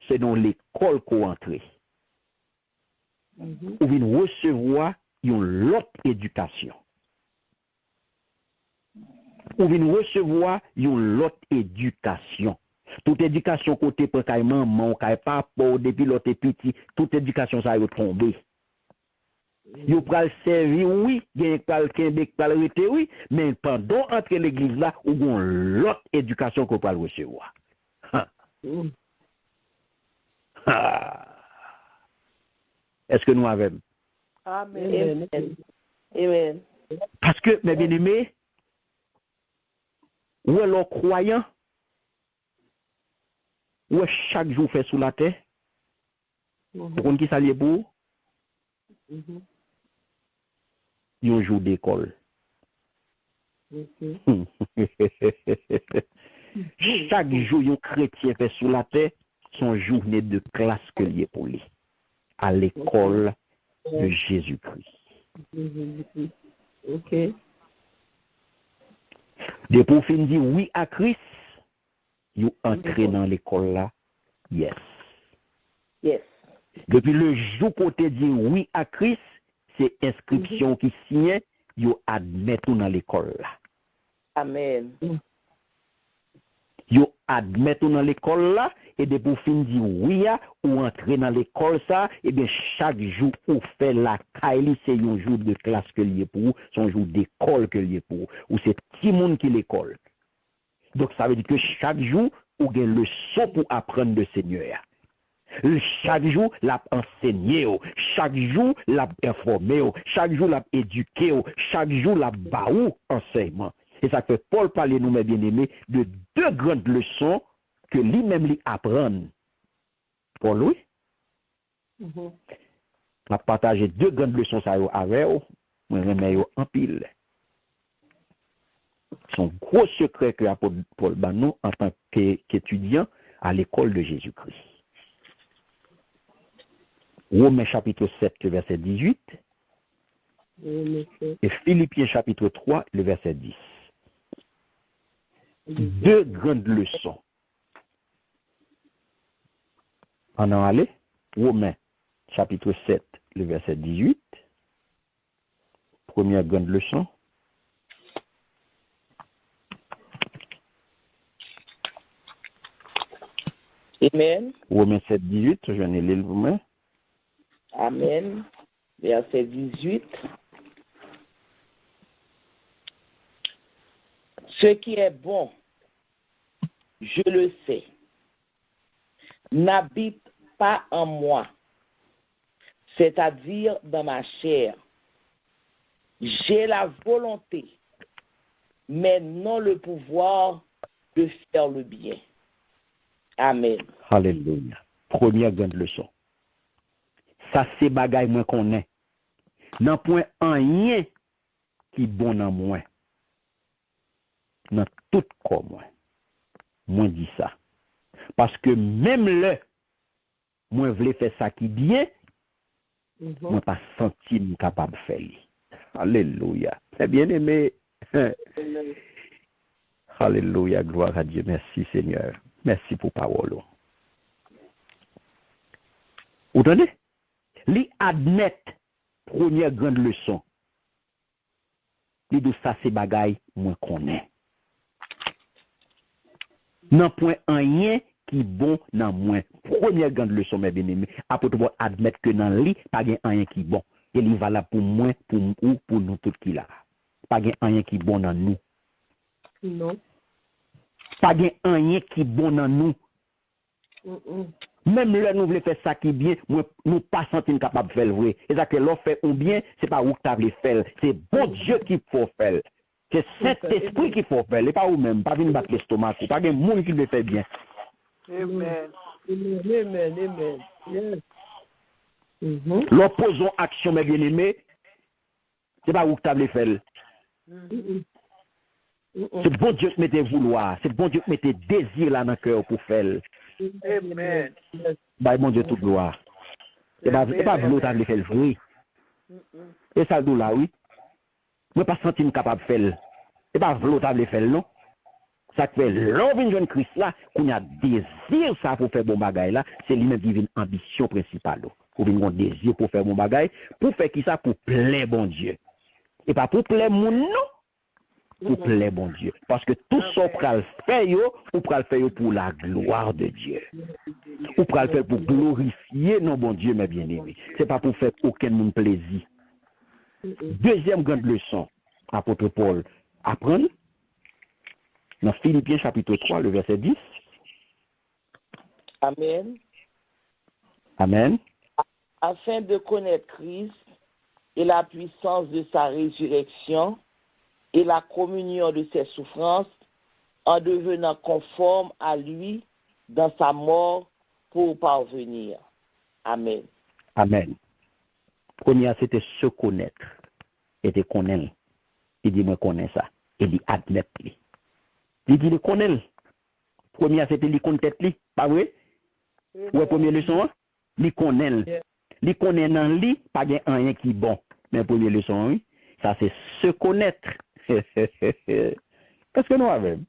c'est dans l'école qu'on entre. Ou vient recevoir une autre éducation. Ou vient recevoir une autre éducation. Toute éducation côté pour kay maman, kay papa depuis l'autre petit, toute éducation ça yo tombé. Yo pral servir oui, gen pral kembe pral rete oui, mais pendant entre l'église là ou gon l'autre éducation qu'on pral recevoir. Est-ce que nous avons? Amen. Amen. Parce que, mes bien-aimés, où est le croyant, où est chaque jour fait sous la terre, vous comprenez qui ça lié pour? Un jour d'école. Chaque jour, un chrétien fait sous la terre, son journée de classe que lié pour lui. À l'école de Jésus-Christ. Ok. Des pour fin dire oui à Christ, vous entrez dans l'école là, yes. Yes. Depuis le jour où tu dit oui à Christ, c'est inscription qui signe, vous admettez dans l'école là. Amen. Vous admettez dans l'école là, et de pour fin dire oui ou entrer dans l'école ça, et bien chaque jour où fait la caille, c'est un jour de classe que lié pour, c'est un jour d'école que lié pour, ou c'est petit monde qui l'école. Donc ça veut dire que chaque jour, ou gain leçon pour apprendre de Seigneur. Chaque jour, l'a enseigné, chaque jour, l'a informé, chaque jour, l'a éduqué, chaque jour, l'a baou enseignement. Et ça fait Paul parler, nous, mes bien-aimés, de deux grandes leçons que lui-même lui apprend. Pour lui, on a partagé deux grandes leçons ça avec vous, moi, remets en pile. Son gros secret que l'apôtre Paul Banou en tant qu'étudiant à l'école de Jésus-Christ. Romains chapitre 7, le verset 18. Et Philippiens chapitre 3, le verset 10. Deux grandes leçons. On en allait. Romains chapitre 7, le verset 18. Première grande leçon. Amen. Romains 7, 18, je viens de lire vous-même. Amen. Verset 18. Ce qui est bon, je le sais, n'habite pas en moi, c'est-à-dire dans ma chair. J'ai la volonté, mais non le pouvoir de faire le bien. Amen. Alléluia. Première grande leçon. Ça, c'est bagaille moi qu'on est. Nan point rien qui bon dans moi. Dans tout corps moi. Moi dit ça. Parce que même le, moi voulais faire ça qui bien, moi pas senti capable de faire. Alléluia. C'est bien aimé. Alléluia. Gloire à Dieu. Merci Seigneur. Merci pour parole. Vous entendez? Li admettre première grande leçon. Li de ça c'est bagaille moi connais. Nan point rien qui bon nan moi. Première grande leçon mes bien-aimés. Apôtre Paul admettre que dans li pas gen rien qui bon. Et il valable pour moi, pour ou pour nous tout qui là. Pas gen rien qui bon dans nous. Non. Pas gen rien qui bon dans nous. Même là nous voulons faire ça qui bien, nous pas sentir capable de faire vrai. Et ça que l'on fait ou bien, c'est pas où tu as faire, c'est bon Dieu qui faut faire. C'est Saint-Esprit qui faut faire, et pas ou même, pas venir battre l'estomac, pas de monde qui le fait bien. Amen. Amen. Amen. Yes. L'opposant action mes bien-aimés, c'est pas où tu as faire. C'est bon Dieu qui mette vouloir, c'est bon Dieu qui mette désir là dans le cœur pour faire. Amen. Bah mon Dieu toute gloire. C'est pas vous qui avez fait le vrai. Et ça nous là oui. Moi pas senti capable de faire. C'est pas vous qui avez fait non. Ça fait l'homme vient jeune Christ là, qu'on a désir ça pour faire bon bagaille là, c'est lui-même qui vient ambition principale. Pour venir un désir pour faire bon bagaille, pour faire qui ça pour plaire bon Dieu. Et pas pour plaire mon non. Pour plaire bon Dieu. Parce que tout ça pour le faire, ou pour le faire pour la gloire de Dieu. Ou pour le faire pour glorifier non bon Dieu, mes bien-aimés. Ce n'est pas pour faire aucun monde plaisir. Deuxième grande leçon, apôtre Paul, apprendre dans Philippiens chapitre 3, le verset 10. Amen. Amen. Afin de connaître Christ et la puissance de sa résurrection, et la communion de ses souffrances en devenant conforme à lui dans sa mort pour parvenir. Amen. Amen. Première, c'était se connaître. Et de connaître. Il dit, moi, connais ça. Et il admet. Il dit, il connaît. Première, c'était il connaît lui. Pas vrai? Ouais, première leçon, il connaît. Il connaît dans lui, pas rien qui est bon. Mais première leçon, oui, ça c'est se connaître. Qu'est-ce que nous avons?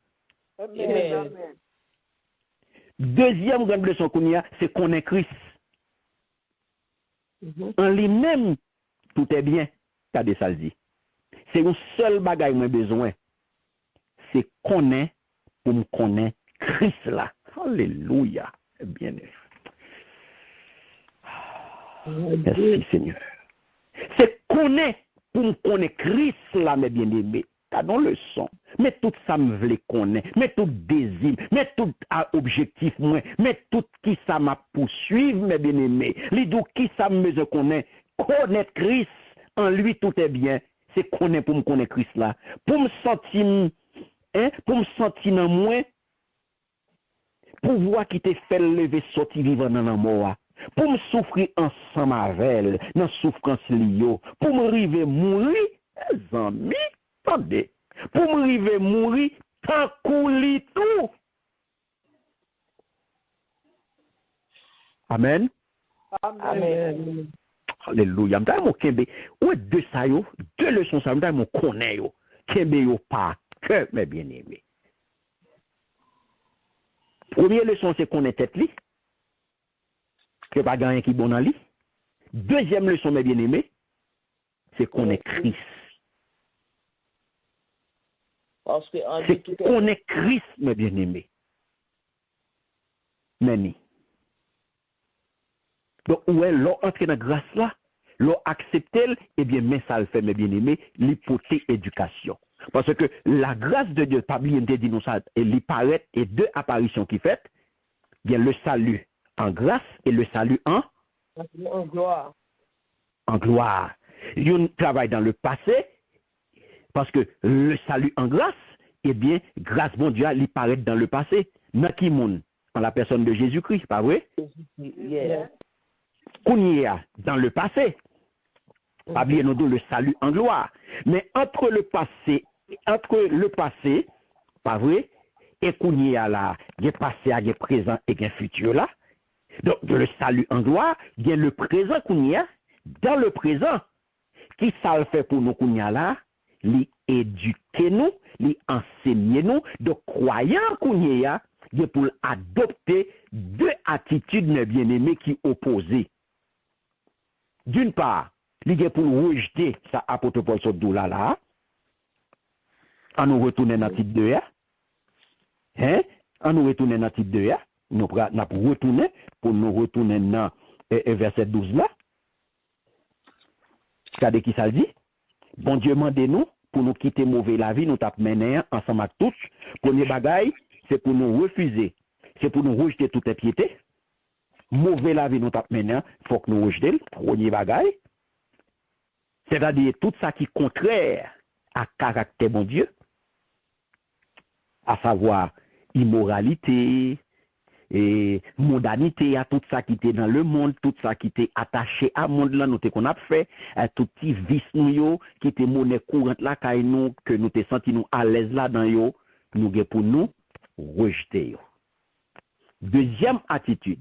Amen. Deuxième grande leçon qu'on y a, c'est connaître Christ. En lui-même, tout est bien, t'as des saldi. C'est un seul bagage que j'ai besoin. C'est connaître pour me connaître Christ là. Alléluia. Bien. Merci Seigneur. C'est connaître pour me connaître Christ là, mes bien-aimés. dans leçon. Mais tout ça me vle connaître, mais tout désir, mais tout objectif moi, mais tout qui ça m'a poursuivre mes bien-aimés. Li dou qui ça me besoin connaître Christ en lui tout est bien. C'est connaître pour me connaître Christ là, pour me sentir pour me sentir dans moi pouvoir qui te fait lever sortir vivant dans la mort. Pour me souffrir ensemble avec elle, dans la souffrance liée, pour me river mourir, les amis, attendez, pour me river mourir, tant qu'on tout. Amen. Amen. Alléluia. M'ta mon kembe, ou deux ça yo, deux leçons ça m'ta mon connaît yo, kembe yo pas que mes bien-aimés. Première leçon c'est connaître tête li. Que pas gagner qui bon dans lui. Deuxième leçon, mes bien-aimés, c'est qu'on est Christ. Parce que c'est qu'on est Christ, mes bien-aimés. Meni. Donc, où est l'on entre dans la grâce là, l'on accepte, eh bien, mais ça le fait, mes bien-aimés, l'hypothèse éducation. Parce que la grâce de Dieu, pas bien dit nous ça, il paraît, et deux apparitions qui fait, bien le salut en grâce et le salut en gloire. En gloire. Il travaille dans le passé, parce que le salut en grâce, eh bien, grâce bon Dieu, il paraît dans le passé. Dans qui monde? En la personne de Jésus-Christ, pas vrai? Yeah. Kounia, dans le passé. Pas bien nous le salut en gloire. Mais entre le passé, pas vrai, et Kounia là, il y a passé, il y a présent et il y a futur là. Donc, le salut en gloire, il y a le présent qu'on y a, dans le présent, qui ça le fait pour nous qu'on y a là, li éduquer nous, li enseigner nous, de croyants qu'on y a, il pour adopter deux attitudes bien-aimées qui opposées. D'une part, il y a pour rejeter ça apôtre Paul Sodou là, en nous retourner dans le titre 2, en nous retourner dans le titre 2, nous allons retourner pour nous retourner dans verset 12 là. Regardez qui ça dit. Bon Dieu mandez-nous pour nous quitter mauvais la vie, nous tap mener ensemble avec tous. Premier bagaille, c'est pour nous refuser, c'est pour nous rejeter toute impiété. Mauvais la vie, nous tap mener, il faut que nous rejeter. Premier bagaille, c'est-à-dire tout ça qui est contraire à caractère bon Dieu, à savoir immoralité, et mondanité, à tout ça qui était dans le monde, tout ça qui était attaché à monde là, nous qu'on a fait, à tout petit vice nous qui était monnaie courante là, que nous te senti nous à l'aise là dans yo, nous pour nous rejeter yo. Deuxième attitude,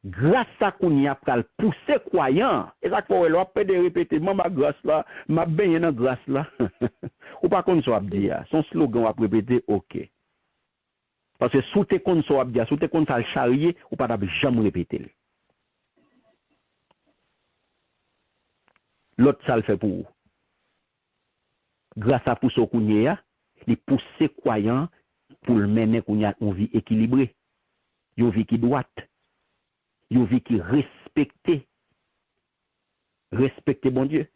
grâce à qu'on y a pral pousser croyant, et ça qu'on va pas de répéter, ma grâce là, ma baigné dans grâce là. Ou pas qu'on soit dire, son slogan va répéter OK. Parce que sous tes comptes soit bien, sous tes comptes ça charrier, ou pas jamais répéter. L'autre ça le fait pour vous. Grâce à pousser Kounia, il pousse croyants pour le mener Kounia une vie équilibrée, une vie qui droite, une vie qui respecte bon Dieu,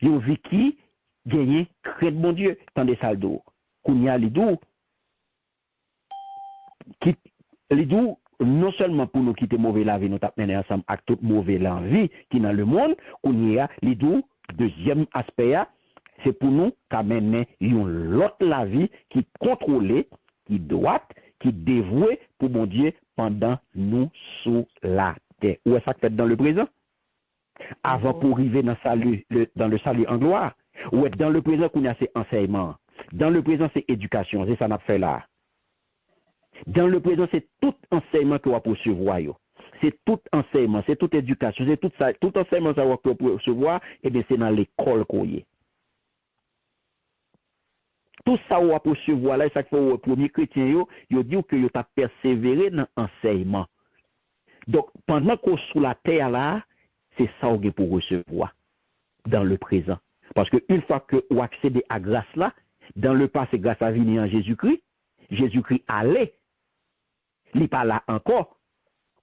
une vie qui gagne crainte bon Dieu, tandis ça le Kounia lidou qui lidou non seulement pour nous quitter mauvais la vie, nous t'amener ensemble avec toute mauvaise la vie qui dans le monde, Kounia lidou deuxième aspect c'est pour nous qu'amener une l'autre la vie qui contrôlée, qui droite, qui dévouée pour bon Dieu pendant nous sous la terre. Où est-ce que ça fait dans le présent? Avant pour arriver dans le salut en gloire. Ou est dans le présent qu'on a c'est enseignement. Dans le présent c'est éducation, c'est ça qu'on a fait là. Dans le présent c'est tout enseignement qu'on va recevoir. C'est tout enseignement, c'est toute éducation, c'est tout ça, tout enseignement qu'on va recevoir, et bien c'est dans l'école qu'on y est. Tout ça on va recevoir là, ça fait au premier chrétien yo dit que yo t'a persévéré dans l'enseignement. Donc pendant qu'on sous la terre là, c'est ça on est pour recevoir dans le présent. Parce que une fois que on accède à grâce là, dans le passé grâce à venir en Jésus-Christ allait, il pas là encore.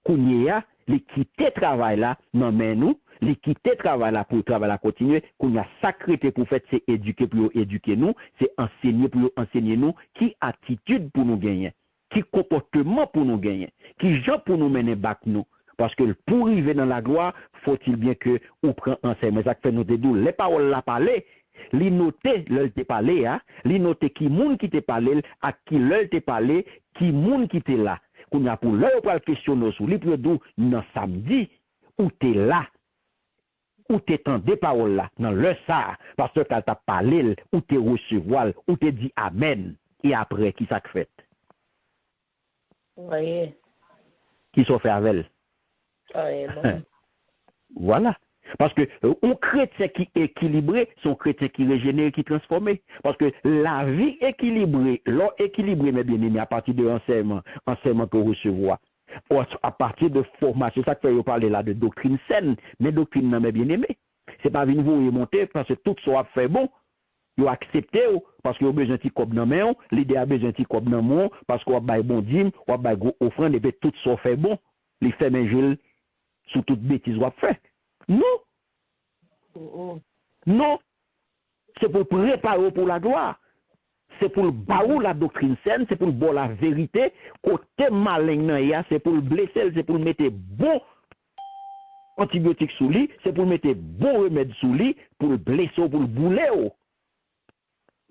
Kounia, il quitte travail là, non mais nous, les quitter travail là pour travail là continuer, qu'on a sacré pour faire c'est éduquer pour éduquer nous, c'est enseigner pour enseigner nous qui attitude pour nous gagner, qui comportement pour nous gagner, qui gens pour nous mener back nous. Parce que pour arriver dans la gloire, faut-il bien que on prend enseignement. Ça fait nous dédou les paroles la parler, li noter l'elle te parler hein, li noter qui monde qui te parler, à qui l'elle te parler, qui monde qui te là. Qu'on a pour l'heure pour questionner sur li pour dou dans samedi où t'es là, où t'es dans des paroles là, dans le ça, parce que quand t'as parlé, où t'es recevoir, où t'es dit amen, et après, qui ça fait? Oui. Qui s'en fait avec elle? Oui, Voilà. Parce que un chrétien qui est équilibré, c'est un chrétien qui est régénéré, qui est transformé. Parce que la vie équilibrée, l'eau équilibrée, mes bien-aimés, à partir de enseignement que recevoir, à partir de formation, ça que fait parler là de doctrine saine, mais doctrine non, mes bien-aimés. C'est pas venir vous remonter parce que tout ça fait bon. Vous acceptez parce que vous avez besoin de cob dans main, l'idée a besoin de cob dans mon parce que vous avez bon dîme, vous avez gros offrande et puis tout ça fait bon. Les fait manger sous toute bêtise vous fait. Non. Non. C'est pour préparer pour la gloire. C'est pour le barou la doctrine saine, c'est pour le bon la vérité. Côté malin, c'est pour le blesser, c'est pour le mettre bon antibiotique sous lui, c'est pour le mettre bon remède sous lui, pour le blesser, pour le bouler.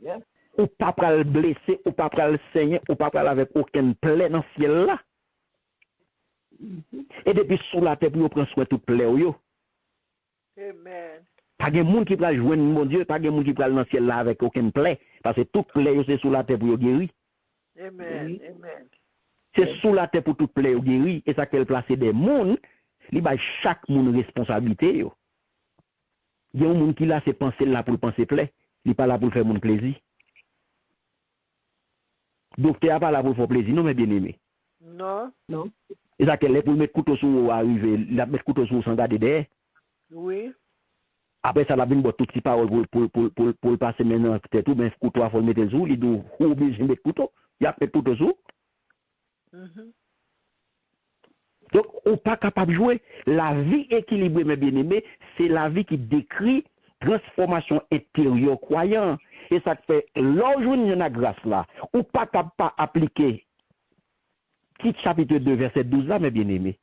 Yeah. Ou pas pour le blesser, ou pas pour le saigner, ou pas pour avec aucun plaie dans le ciel là. Et depuis sous la terre, pour prendre soin de toute plaie. Amen. Pas de monde qui va joindre mon Dieu, pas de monde qui va dans le ciel là avec aucune plaie. Parce que toute plaie, c'est sous la terre pour guérir. Amen. Amen. C'est sous la terre pour toute plaie guérir. Et ça qu'elle place des mondes, il y a chaque monde responsabilité. Il y a un monde qui là, c'est penser là pour penser plaie. Il n'est pas là pour faire mon plaisir. Docteur n'est pas là pour faire plaisir, non, mais bien aimé. Non. Non. Et ça qu'elle est pour mettre couteau sur arriver, la mettre couteau sur sans garder derrière. Oui. Après ça, la vient boire toutes ces paroles pour passer maintenant, peut-être tout, mais couteau il faut le mettre sur, il doit obligé de mettre couteau, il a fait couteau sur. Donc, on n'est pas capable de jouer. La vie équilibrée, mes bien-aimés, c'est la vie qui décrit transformation intérieure croyant. Et ça fait, l'enjeu de la grâce là, on n'est pas capable d'appliquer qui chapitre 2, verset 12 là, mes bien-aimés.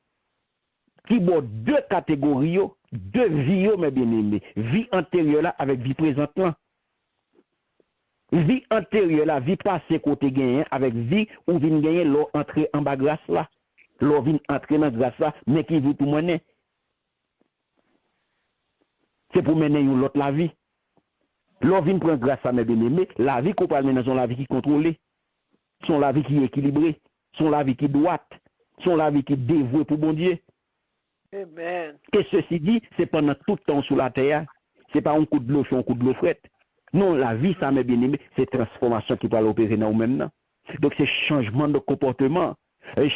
Qui boit deux catégories, deux vies, mes bien-aimés. Vie antérieure là avec vie présente là. Vie antérieure là, vie passée côté gagné avec vie où vient gagner l'eau entrer en bas grâce là. L'eau vient entrer dans grâce là, mais qui veut tout mener. C'est pour mener une autre la vie. L'eau vient prendre grâce à mes bien-aimés. La vie qu'on parle maintenant, c'est la vie qui est contrôlée. C'est la vie qui est équilibrée. C'est la vie qui est droite. C'est la vie qui est dévouée pour bon Dieu. Amen. Et ceci dit, c'est pendant tout le temps sur la terre. C'est pas un coup de l'eau sur un coup de l'eau frette. Non, la vie, ça, mes bien-aimés, c'est transformation qui va l'opérer dans nous-mêmes. Donc, c'est changement de comportement,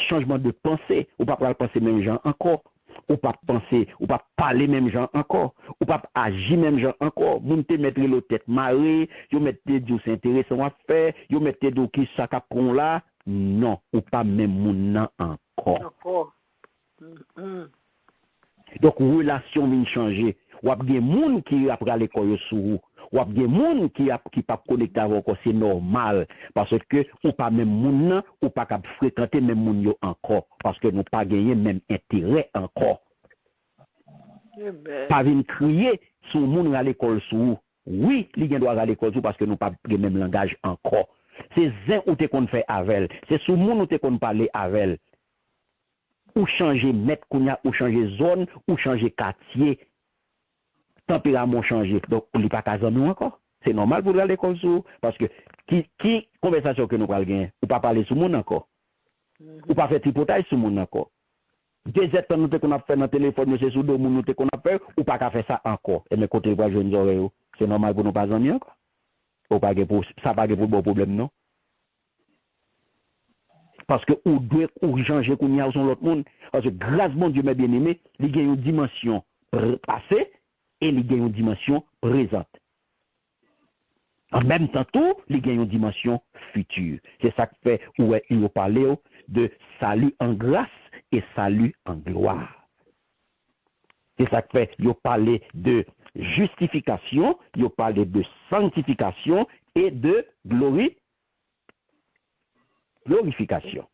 changement de pensée. Ou pas penser même gens encore. Ou pas penser, ou pas parler même gens encore. Ou pas agir même gens encore. Vous mettez mettre le tête marée, vous mettez du c'est intéressant à faire, vous mettez du qui ça capon là. Non, ou pas même mon encore. Encore. Donc, relation vient changer. Ou a des gens qui après l'école sous vous. Ou a des gens qui pas connecté avec vous, c'est normal. Parce que, ou pas même moun, ou pas capable fréquenter même moun yo encore. Parce que nous pas gagné même intérêt encore. Amen. Pas venir crier sur moun à l'école sous vous. Oui, les gens doivent aller à l'école sous parce que nous pas le même langage encore. C'est zin ou te qu'on fait avec. C'est sous moun ou te qu'on parler avec. Ou changer mètre kounya, ou changer zone, ou changer quartier. Tempérament changer. Donc, on n'est pas qu'à nous encore. C'est normal pour aller à l'école sous. Parce que, qui conversation que nous parlons gagner? Ou pas parler sous moun encore? Ou pas faire tripotage sous moun encore? Des états nous qu'on a fait dans le téléphone, c'est sous deux moun nous qu'on a fait, ou pas qu'à faire ça encore? Et mes côtés, je ne oreilles. C'est normal pour nous pas en encore? Ou pas que ça pas pour bon problème, non? Parce que ou doit ou changer qu'on y a sur l'autre monde. Parce que grâce mon Dieu, mes bien-aimés, il y a une dimension passée et il y a une dimension présente. En même temps, tout, il y a une dimension future. C'est ça que fait où il va parler de salut en grâce et salut en gloire. C'est ça que fait, il parle de justification, il parle de sanctification et de glorification.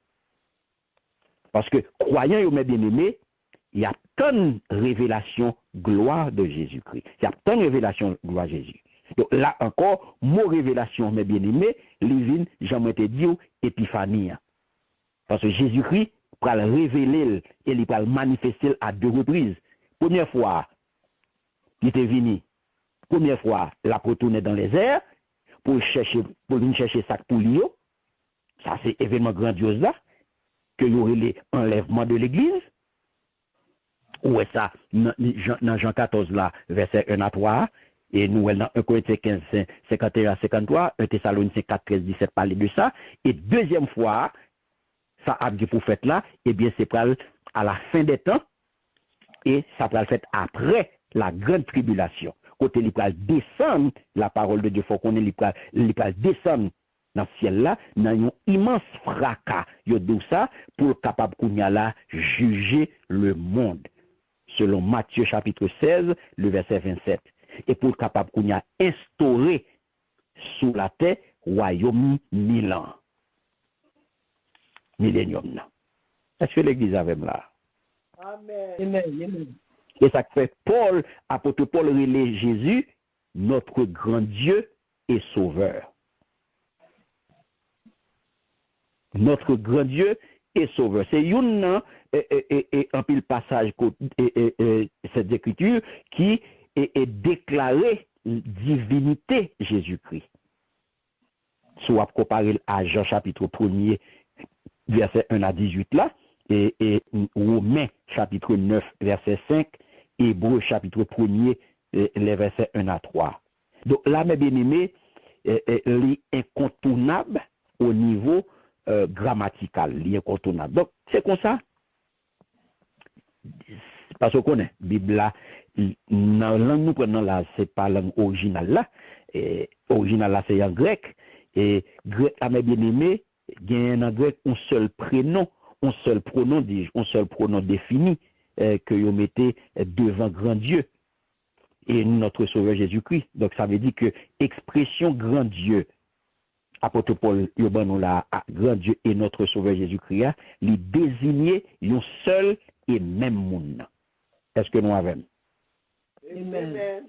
Parce que croyant, il bien aimé, il y a tant de révélations gloire de Jésus-Christ. Il y a tant de révélations gloire de Jésus. Donc là encore, mot révélation, mes bien-aimés, les j'aimerais te dire, épiphanie. Parce que Jésus-Christ va le révéler et il va le manifester à 2 reprises. Première fois, il était venu. Première fois, la retourner dans les airs pour venir chercher ça pour lui. Ça, c'est événement grandiose là, que y aurait l'enlèvement de l'église. Ou est ça, dans Jean 14 là, verset 1 à 3, et nous, dans 1 Corinthiens 15, 51 à 53, 1 Thessaloniciens 4, 13, 17, parler de ça. Et deuxième fois, ça a dit pour fait là, eh bien, c'est à la fin des temps, et ça va le faire après la grande tribulation. Côté il va descendre, la parole de Dieu, il faut qu'on il va descendre dans le ciel là, dans un immense fracas. Il dit ça pour capable qu'on y a là juger le monde. Selon Matthieu chapitre 16, le verset 27. Et pour capable qu'on y a instauré sous la terre royaume 1000 ans. Millénium. Est-ce que l'église avait là? Amen. Amen. Et ça fait Paul, apôtre Paul relève Jésus, notre grand Dieu et sauveur. Notre grand Dieu et sauveur. C'est un pile passage cette écriture qui est déclaré divinité Jésus-Christ. Soit à comparer à Jean chapitre 1er, verset 1 à 18 là, et Romains chapitre 9, verset 5, Hébreux chapitre 1er, les versets 1 à 3. Donc là, mes bien-aimés, est incontournable au niveau grammatical, l'incontournable. Donc, c'est comme ça. Parce qu'on connaît, Bible là, dans la langue nous prenons là, c'est pas la langue originale là. Originale là, c'est en grec. Et grec, à mes bien-aimés, il y a en grec un seul prénom, un seul pronom défini que vous mettez devant grand Dieu et notre Sauveur Jésus-Christ. Donc, ça veut dire que expression grand Dieu, apôtre Paul Urban là, grand Dieu et notre Sauveur Jésus-Christ, les désigner un seul et même monde. Est-ce que nous avons? Amen.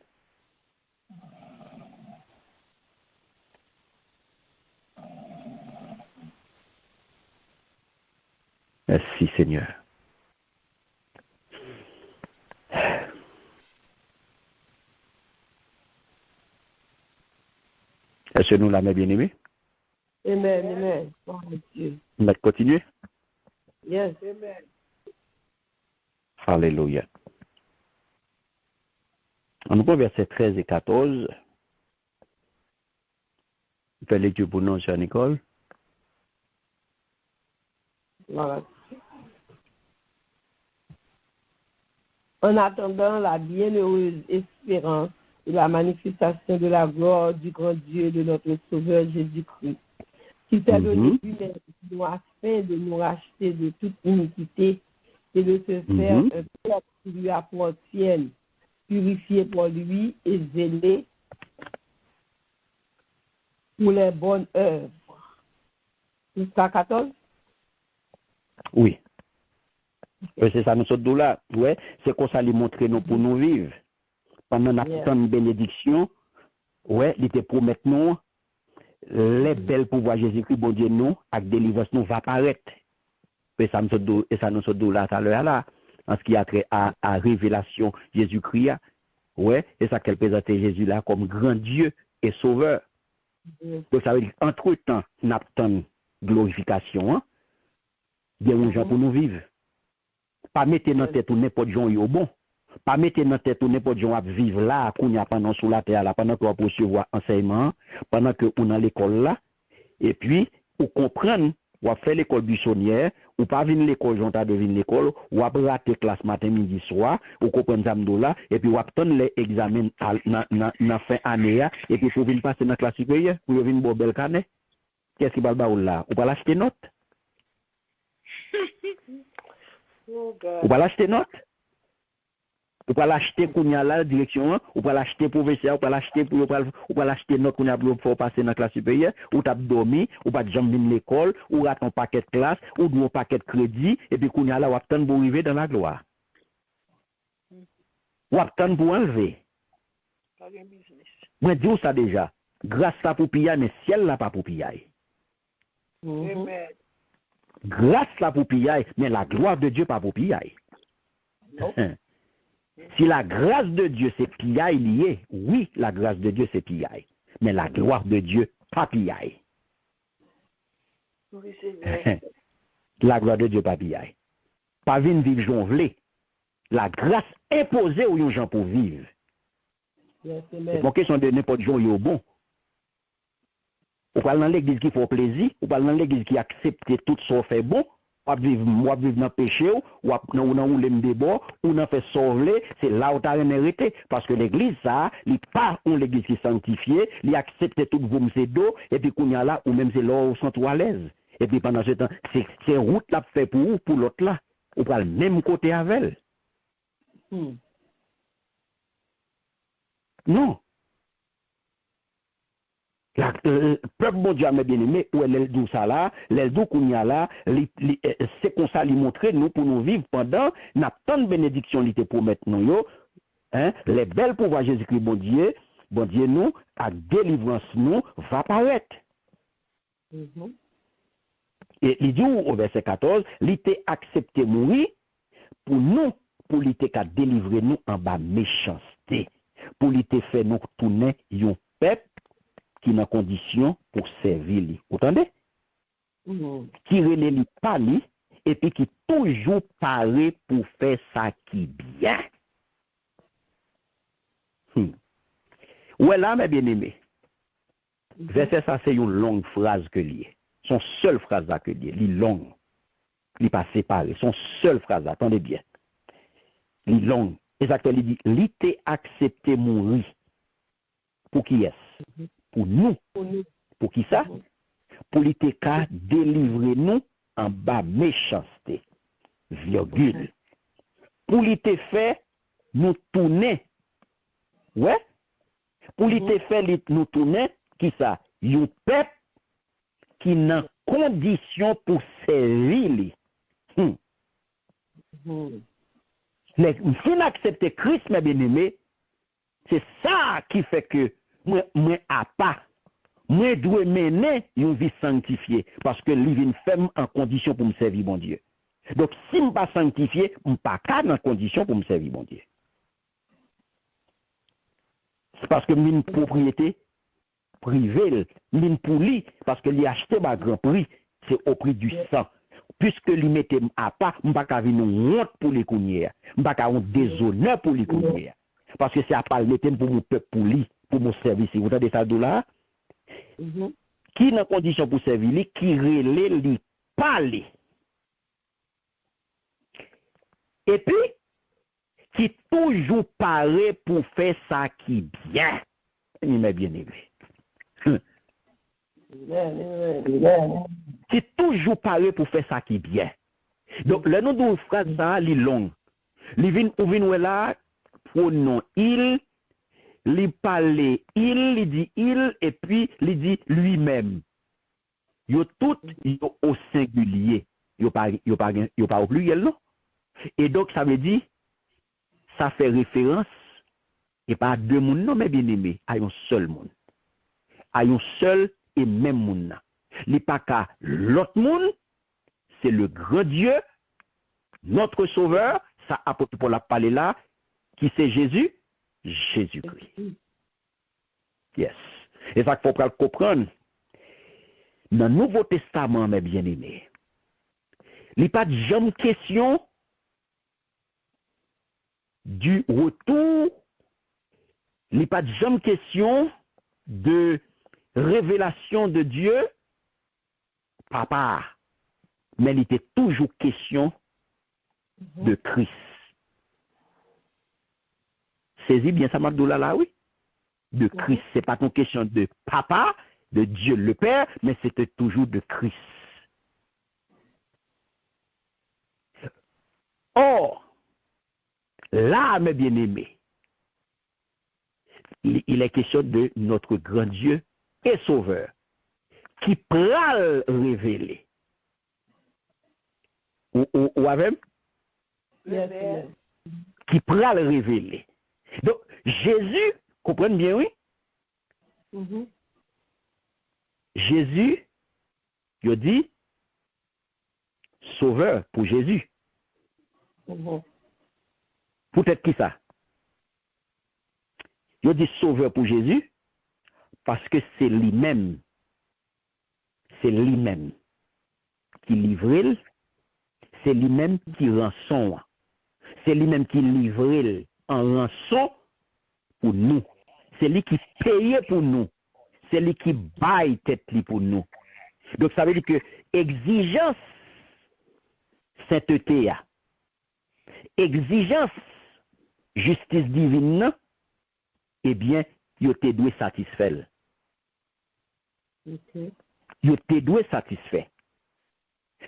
Merci Seigneur. Est-ce que nous l'avons bien aimé? Amen. Oh, Dieu. On va continuer? Yes. Amen. Alléluia. On prend versets 13 et 14. On fait lecture pour nous, chère Nicole. Voilà. En attendant la bienheureuse espérance et la manifestation de la gloire du grand Dieu de notre Sauveur Jésus-Christ, qui s'est donné lui-même afin de nous racheter de toute iniquité et de se faire un peuple qui lui appartienne, purifié pour lui et zélé pour les bonnes œuvres. Jusqu'à 14? Oui. C'est ça, nous sommes là. Ouais, c'est comme ça, lui montrer nous pour nous vivre. Pendant notre bénédiction, ouais, il te promet nous, les belles pouvoirs Jésus-Christ, bon Dieu, nous, avec délivrance, nous va apparaître. Et ça nous sommes là tout à l'heure, là, en ce qui a trait à révélation Jésus-Christ. Ouais, et ça qu'elle présentait Jésus là comme grand Dieu et sauveur. Donc ça veut dire qu'entre-temps, nous avons glorification, hein, il y a un gens pour nous vivre. Pas mettre dans tête ou n'importe gens yo bon. Pas mettre dans tête ou n'importe gens à vivre là, qu'on y a pendant sous la terre là, pendant qu'on va recevoir enseignement, pendant que on dans l'école là, et puis, ou comprendre, ou faire l'école buissonnière, ou pas venir l'école, j'entends de venir l'école, ou à rater classe matin, midi, soir, ou comprendre ça là, et puis ou attendre les examens dans fin année, et puis pour venir passer dans la classe supérieure, pour venir bon bel canet. Qu'est-ce qui va le baoul là? Ou pas l'acheter note? Oh God. Ou pas l'acheter note? Ou pas l'acheter qu'on y a là, direction, ou pas l'acheter professeur, ou pas l'acheter pour, ou pas l'acheter notre qu'on a pour passer dans la classe supérieure, ou t'as dormi, ou pas de jambes de l'école, ou rate ton paquet de classe, ou un paquet de crédit, et puis qu'on y a là, ou attendre pour arriver dans la gloire. Ou attendre pour enlever. Moi, dis ça déjà. Grâce là pour piller, mais ciel là pas pour piller. Grâce là pour piller, mais la gloire de Dieu pas pour piller. Si la grâce de Dieu c'est pillaille lié, oui, la grâce de Dieu c'est pillaille. Mais la gloire de Dieu, pas pillaille. Oui, c'est vrai. La gloire de Dieu, pas pillaille. Pas vivre vivre jonvelé. La grâce imposée aux gens pour vivre. C'est pour question de n'importe jour au bon. Ou pas dans l'église qui fait plaisir, ou pas dans l'église qui accepte tout ce fait bon. Ou vivre dans le péché, ou dans le débord, ou dans fait sauver, c'est là où tu as mérité. Parce que l'église, ça, il n'est pas une église qui est sanctifiée, il accepte tout vous c'est d'eau, et puis qu'on y a là, ou même c'est là où sont à l'aise. Et puis pendant ce temps, c'est route là fait pour vous, pour l'autre là. Ou pas le même côté avec elle. Non. Le peuple bon Dieu, mes bien-aimés, où elle dit ça là, elle dit qu'on y a là, c'est comme ça lui montrer nous pour nous vivre pendant, n'a tant de bénédictions qui te promettent nous, yo, hein, les belles pouvoirs Jésus-Christ, bon Dieu nous, à délivrance nous, va paraître. Et il dit au verset 14, il était accepté mourir pour nous, pour il était délivrer nous en bas méchanceté, pour il était fait nous tourner un peuple qui est en condition pour servir lui. Vous entendez? Qui relève pas lui et puis qui toujours paraît pour faire ça qui bien. Ouais là, mes bien-aimés. Verset ça, c'est une longue phrase que lié. Son seule phrase là que lié. Il est long. Il n'est pas séparé. Son seule phrase là. Attendez bien. Il est long. Exactement. Il dit, il t'est accepté mourir. Pour qui est-ce? Pour nous. Pour qui ça? Pour l'ITK délivrer nous en bas méchanceté. Virgule. Pour l'IT fait nous tourner. Ouais? Pour l'IT fait nous tourner, qui ça? Yon peuple qui n'a condition pour servir. Si nous acceptons Christ, mes bien-aimés, c'est ça qui fait que moi à pas. Moi dois mener une vie sanctifiée parce que lui vient ferme en condition pour me servir mon Dieu. Donc si je ne suis pas sanctifié, je ne suis pas en condition pour me servir mon Dieu. C'est parce que une propriété privée, une pour lui, parce que lui acheté à grand prix, c'est au prix du sang. Puisque lui mettait à part, je ne vais pas avoir une honte pour les counières, je ne vais pas avoir un déshonneur pour les counières. Parce que c'est à part le mettre pour mon peuple, pour lui, pour mon service. Vous entendez ça de là? Qui est en condition pour servir lui, qui relève lui parler. Et puis, qui toujours paraît pour faire ça qui bien. Il m'a bien aimé. Qui toujours paraît pour faire ça qui bien. Donc, le nom de la phrase, ça, il est long. Il vient là, pronom il, il parle il dit il, et puis il dit lui-même. Yo tout yo au singulier. Yo pas au pluriel, non? Et donc, ça veut dire, ça fait référence, et pas à deux mondes, non, mais bien aimé, à un seul monde. À un seul et même monde. Il pas qu'à l'autre monde, c'est le grand Dieu, notre Sauveur, ça apôtre pour la parler là, qui c'est Jésus? Jésus-Christ. Yes. Et ça qu'il faut le comprendre. Dans le Nouveau Testament, mes bien-aimés, il n'y a pas de jamais question du retour, il n'y a pas de jamais question de révélation de Dieu, papa, mais il était toujours question de Christ. Saisis bien ça, Magdoula, là, oui? De Christ. Ce n'est pas une question de papa, de Dieu le Père, mais c'était toujours de Christ. Or, Là, mes bien-aimés, il est question de notre grand Dieu et Sauveur qui pral révéler. Ou avec? Yes. Qui pral révéler. Donc, Jésus, comprenez bien, oui? Mhm. Jésus, il dit, Sauveur pour Jésus. Mhm. Peut-être qui ça? Il dit Sauveur pour Jésus parce que c'est lui-même qui livre, c'est lui-même qui rançon, c'est lui-même qui livre en rançon pour nous, c'est lui qui paye pour nous, c'est lui qui baille tête pour nous. Donc ça veut dire que exigence sainteté, exigence justice divine, eh bien, yo te doit satisfaire. Ok. Yo te doit satisfaire.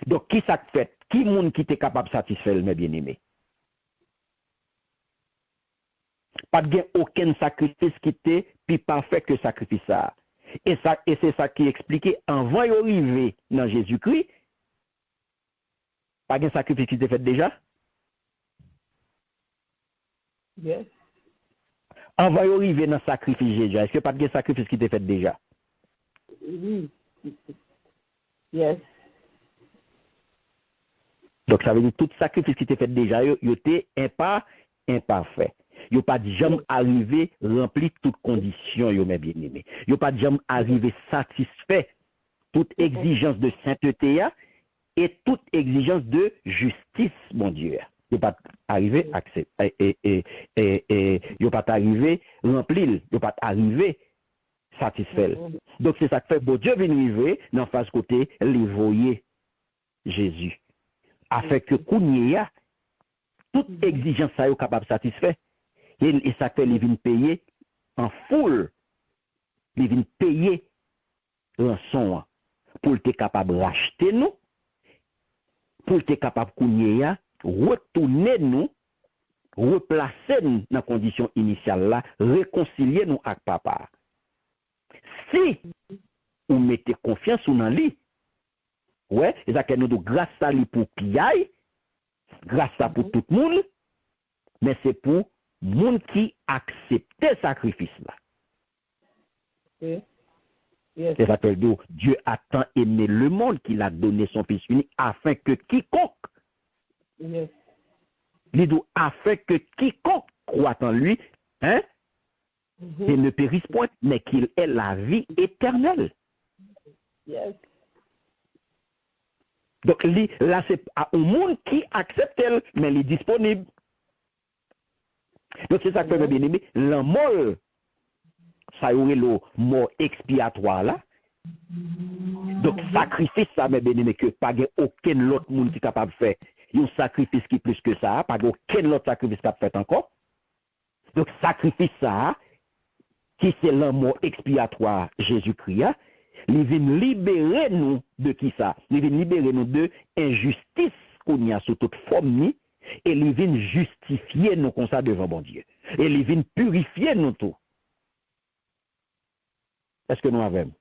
Donc, qui ça fait? Qui monde qui est capable de satisfaire, mes bien-aimés? Pas de aucun sacrifice qui était plus parfait que sacrifice ça. Et c'est ça qui explique, avant d'arriver dans Jésus-Christ, pas de sacrifice qui était fait déjà? Yes. Avant d'arriver dans le sacrifice Jésus, est-ce que pas de sacrifice qui était fait déjà? Oui. Yes. Donc, ça veut dire que tout sacrifice qui était fait déjà, il était imparfait. Il n'y a pas de jamais arrivé rempli toutes conditions, mes bien-aimés. Il n'y a pas de jamais arrivé satisfait toute exigence de sainteté et toute exigence de justice, mon Dieu. Il n'y a pas arrivé accepter il n'y a pas arrivé remplir, il n'y a pas arrivé satisfaire. Donc, c'est ça que fait, bon Dieu vient arriver dans face côté, les voyer Jésus. Afin que Kounia, toute exigence ça est capable de satisfaire. Et ça fait les vins payer en foule. Les vins payer rançon pour être capable de racheter nous, pour être capable Kounia, retourner nous, replacer nous dans la condition initiale là, réconcilier nous avec papa. Si vous mettez confiance dans lui, ouais, et ça que nous devons grâce à lui pour piaille, grâce à pour tout le monde, mais c'est pour monde qui accepte le sacrifice là. Okay. Yes. C'est ça que Dieu a tant aimé le monde qu'il a donné son Fils unique afin que quiconque, Yes. afin que quiconque croit en lui, hein, et ne périsse point, mais qu'il ait la vie éternelle. Yes. Donc là, c'est un monde qui accepte elle, mais il est disponible. Donc c'est ça que bien aimé, la mort, ça y aurait le mort expiatoire là. Donc sacrifice ça, mes bien aimé, que pas aucun autre monde qui est capable de faire. Il y a un sacrifice qui est plus que ça, pas aucun autre sacrifice qui a fait encore. Donc sacrifice ça, qui c'est la mort expiatoire Jésus-Christ, il vient libérer nous de qui ça? Il vient libérer nous de injustice qu'on y a sous toute forme, et il vient justifier nous comme ça devant bon Dieu. Et il vient purifier nous tout. Est-ce que nous avons?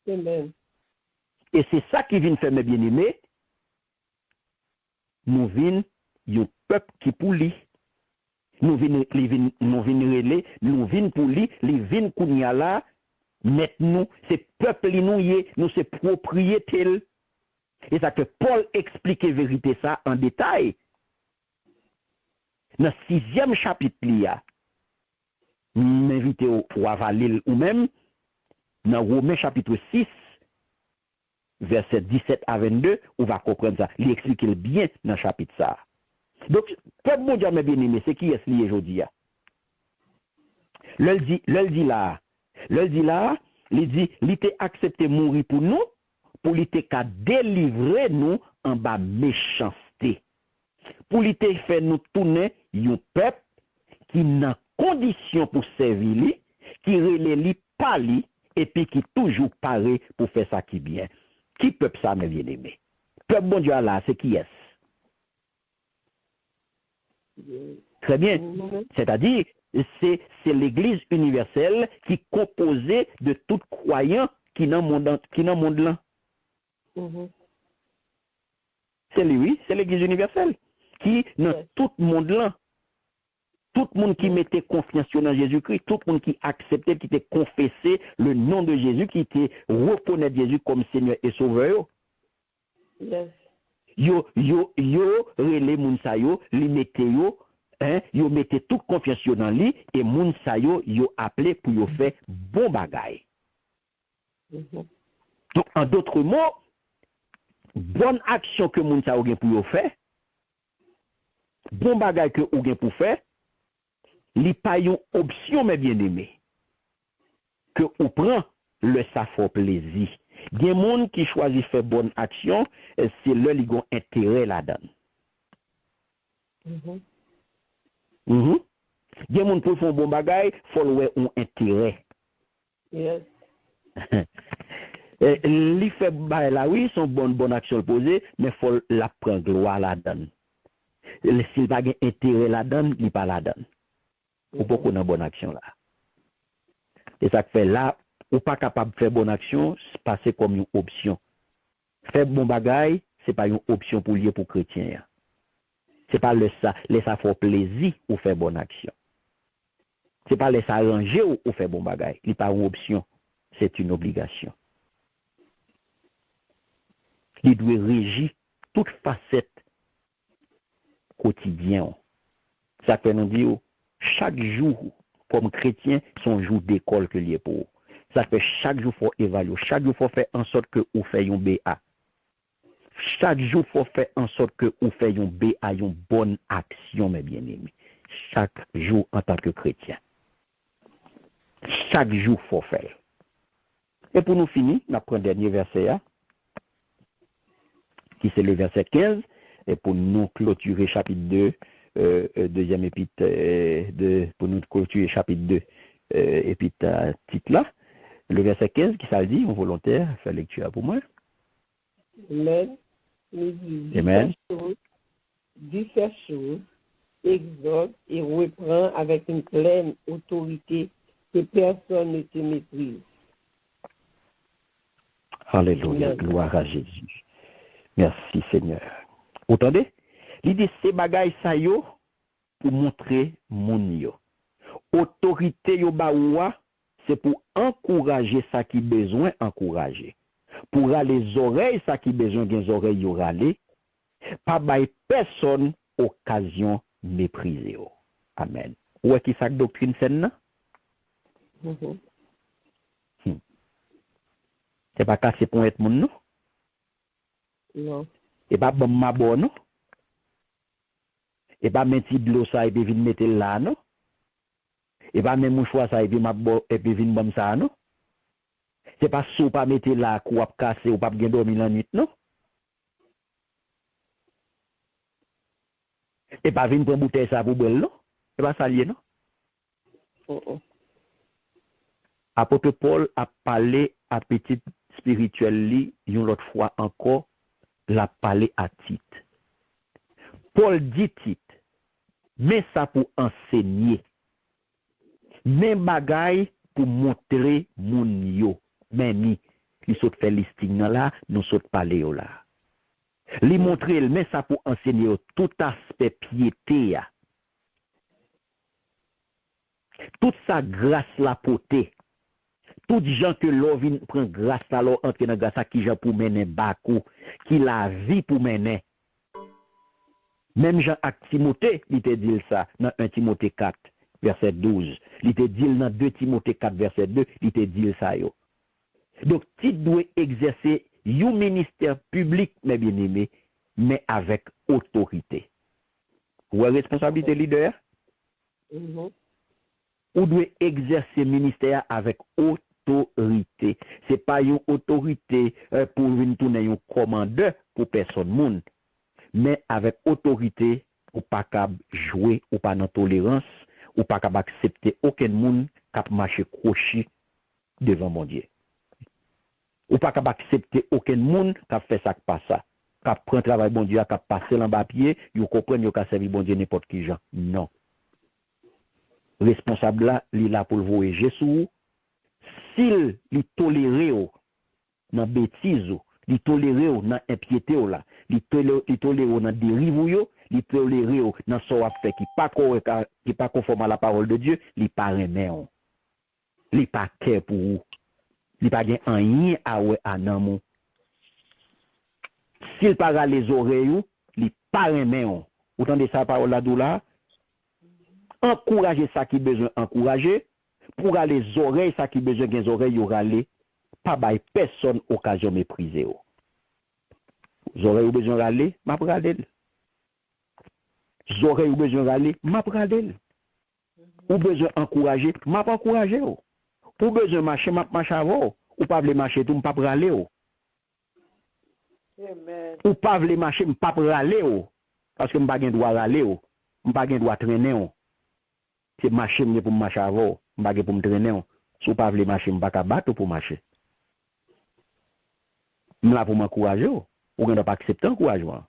Amen. Et c'est ça qui vient faire, mes bien-aimés, nous venons un peuple qui pour lui. Nous venons pour lui, les vignes qu'on y a là, maintenant, c'est peuple nous c'est propriété. Et ça que Paul explique la vérité ça en détail. Dans le 6e chapitre, je m'invite au avaler ou même, dans Romains chapitre 6, verset 17 à 22, on va comprendre ça. Il explique bien dans le chapitre ça. Donc, peuple mon Dieu, mes bien-aimés, c'est qui est-ce lié aujourd'hui? L'el dit là, il était accepté mourir pour nous, pour il était délivrer nous en bas méchanceté. Pour il était fait nous tourner un peuple qui n'a condition pour servir lui, qui relève lui pas lui, et puis qui toujours paraît pour faire ça qui bien. Qui peuple ça, mes bien-aimés? Peuple bon Dieu là, c'est qui est-ce? Très bien. Mhm. C'est-à-dire, c'est l'Église universelle qui est composée de tout croyant qui dans le monde là. Mhm. C'est lui, c'est l'Église universelle qui dans Yes. tout le monde là. Tout le monde qui mettait confiance dans Jésus-Christ, tout le monde qui acceptait, qui était confessé le nom de Jésus, qui était reconnaître Jésus comme Seigneur et Sauveur. Yes. Yo relé moun sa yo, li mette yo, yo mette toute confiance yo dans lui et moun sa yo appelé pour yo faire bon bagay. Mhm. Donc en d'autres mots, bonne action que moun sa yo gen pour yo faire, bon bagay que ou gen pour faire, li pa yon option mes bien-aimés. Que ou prend le ça fort plaisir. Gen moun qui choisit faire bonne action, c'est le li gon intérêt là-dedans. Mhm. Mhm. Gen moun pour faire bon bagay, faut louer un intérêt. Yes. Li fait bagay là oui, son bonne action le poser, mais faut la prendre gloire là-dedans. S'il pas gen intérêt là-dedans, li pas là-dedans. Ou pas qu'on a bonne action là. Et ça fait là, ou pas capable de faire bonne action, c'est passer comme une option. Faire bon bagay, c'est pas une option pour lier pour chrétien. C'est pas laisser faire plaisir ou faire bonne action. C'est pas laisser arranger ou faire bon bagay. Il n'est pas une option, c'est une obligation. Il doit régir toute facette quotidienne. Ça fait nous dire chaque jour, comme chrétien, son jour d'école que lié pour. Ça fait chaque jour faut évaluer, chaque jour faut faire en sorte que vous fait un BA. Chaque jour faut faire en sorte que vous fait un BA, une bonne action, mes bien-aimés. Chaque jour en tant que chrétien. Chaque jour faut faire. Et pour nous finir, on prend le dernier verset, qui c'est le verset 15, et pour nous clôturer chapitre 2, deuxième épître, pour nous clôturer chapitre 2, épître titre là, le verset 15 qui ça le dit, on volontaire, faire lecture pour moi. Amen. Amen. Dit ces choses, exhorte et reprend avec une pleine autorité que personne ne te méprise. Alléluia, Amen. gloire à Jésus. Merci Seigneur. Vous entendez? Il dit ces bagailles ça yo pour montrer moun yo. Autorité yo ba ouwa, c'est pour encourager ça qui besoin encourager. Pour râler les oreilles ça qui besoin gen oreilles yo râler. Pas bay personne occasion mépriser yo. Amen. Ou qui ça doctrine saine nan? Mhm. C'est pas casser pour être moun non? Non. Et pas bon mabo non? Et pas mettre de l'eau ça et puis venir mettre là non? Et pas même mouchoir ça et puis mabo et puis venir bon ça non? C'est pas sou pas mettre là ou pas casser ou pas bien dormir la nuit non? Et pas venir prendre bouteille ça pour boire non? C'est pas ça lié non? Mhm. Apôtre Paul a parlé à petit spirituel li une autre fois encore l'a parlé à Tite. Paul dit Tite, mais ça pour enseigner. Même bagaille pour montrer moun yo. Même li saute fait listing là, nous saute parler là. Li montrer mais ça pour enseigner yo, tout aspect piété ya. Toute sa grâce la portée. Tout gens que l'on vient prendre grâce à l'on entre dans grâce à qui j'ai pour mener bakou, qui la vie pour mener. Même Jean avec Timothée, il te dit ça dans 1 Timothée 4, verset 12. Il te dit dans 2 Timothée 4, verset 2, il te dit ça yo. Donc, tu dois exercer un ministère public, mes bien-aimés, mais avec autorité. Ou responsabilité leader? Mhm. Ou doit exercer ministère avec autorité. C'est pas une autorité pour venir tourner un commandeur pour personne monde, mais avec autorité ou pas capable jouer ou pas dans tolérance ou pas capable accepter aucun monde qui marche crochet devant mon Dieu. Ou pas capable accepter aucun monde qui fait ça qui passe ça. Qui prend travail bon Dieu, qui passe l'en bas pied, vous comprenez, vous servir bon Dieu n'importe qui gens. Non. responsable là, il là pour le voyager sous. S'il tolère dans bêtise, il tolère dans impiété là, il tolère dans dérive il tolère dans ce fait qui pas conforme à la parole de Dieu, il pas remet on. Il pas care pour vous. Il pas gain rien à ouais à nan. S'il pas les oreilles, il pas remet on. Vous entendez ça parole là d'où là? Encourager ça qui besoin encourager. Pour aller les oreilles, ça qui besoin des oreilles, il y aura les. Pas by personne occasion mépriser. Les oreilles ont besoin d'aller, m'a pradel. Les oreilles ont besoin d'aller, m'a pradel. Ou besoin encourager, m'a encourager. Ou besoin marcher, m'a marcher avant. Ou pas vle marcher tout, m'a pas praler. Amen. Ou pas vle marcher, m'a pas praler. Parce que m'a pas droit aller. M'a pas droit traîner. C'est marcher pour marcher avant, m'a pas pour me traîner. Si ou pas vle marcher, m'a pas battre pour marcher. M'a là pour m'encourager. Ou ne pas accepter encouragement.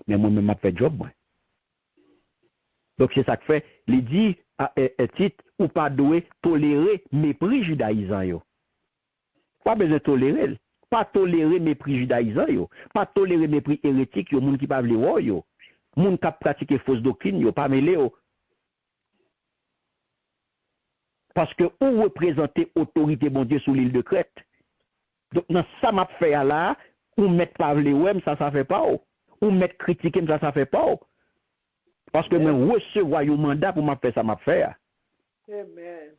Mais moi-même, m'a fait job. Moi. Donc, c'est ça que fait. Il dit, à titre, ou pas doué, tolérer mépris judaïsant. Yo. Pas besoin de tolérer. Pas tolérer mépris judaïsant. Yo. Pas tolérer mépris hérétique. Yo, moun qui pas vle wo yo. Moun qui pratique fausse doctrine. Yo, pas mêlé. Yo. Parce que ou représenter autorité bon Dieu sur l'île de Crète. Donc, dans ça m'a fait là, ou mettre pas vle ouem, ça fait pas. Ou mettre critiquer, ça fait pas. Parce que moi, recevoir un mandat pour me faire ça, m'a fait. Amen.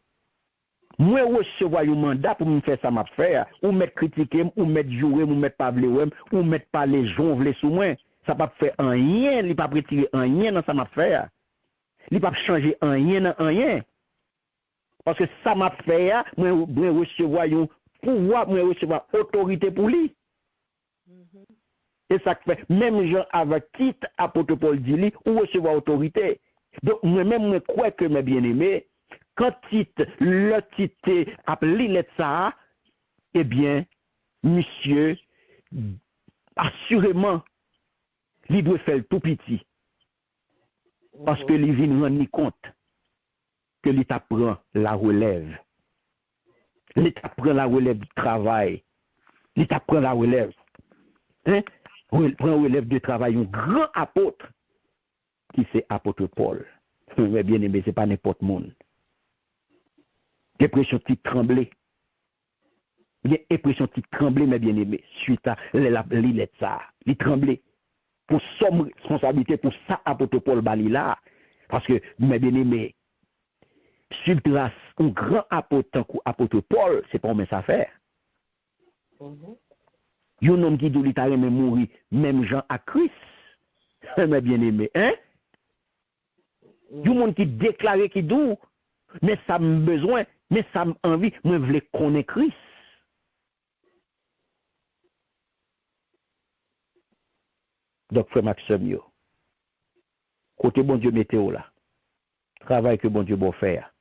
Moi, recevoir un mandat pour me faire ça, m'a fait. Ou mettre critiquer, ou mettre jouer, ou mettre pas vle ouem, ou mettre pas les jonvler sous moi. Ça pas faire rien, il pas retirer rien dans ça m'a fait. Il pas changer rien dans rien. Parce que ça m'a fait, moi recevoir un pouvoir, moi recevoir autorité pour lui. Et ça fait, même gens avec titre, apôtre Paul dit, ou recevoir autorité. Donc, moi-même, je crois que mes bien-aimés, quand le titre appelé ça, eh bien, monsieur, assurément, il doit faire tout petit. Parce que il vient rendre compte que l'État prend la relève. L'État prend la relève du travail. L'État prend la relève. Hein? Prend relève de travail un grand apôtre qui c'est apôtre Paul. Mais bien aimé, c'est pas n'importe monde. Dépression qui tremblait. Il y a impression qui tremblait, mais bien aimé, suite à l'île ça. Il tremblait. Pour son responsabilité, pour ça, apôtre Paul Bali là. Parce que, mes bien aimé, sur grâce, un grand apôtre, apôtre Paul, c'est pas une affaire. Il y a un homme qui dit qu'il a mourir, même Jean à Christ. Mais bien aimé, hein? Il y a un monde qui déclare qui dit, mais ça m'a besoin, mais ça m'a envie, moi je veux connaître Christ. Donc, frère Maxime, yo, côté bon Dieu météo là, travail que bon Dieu va faire,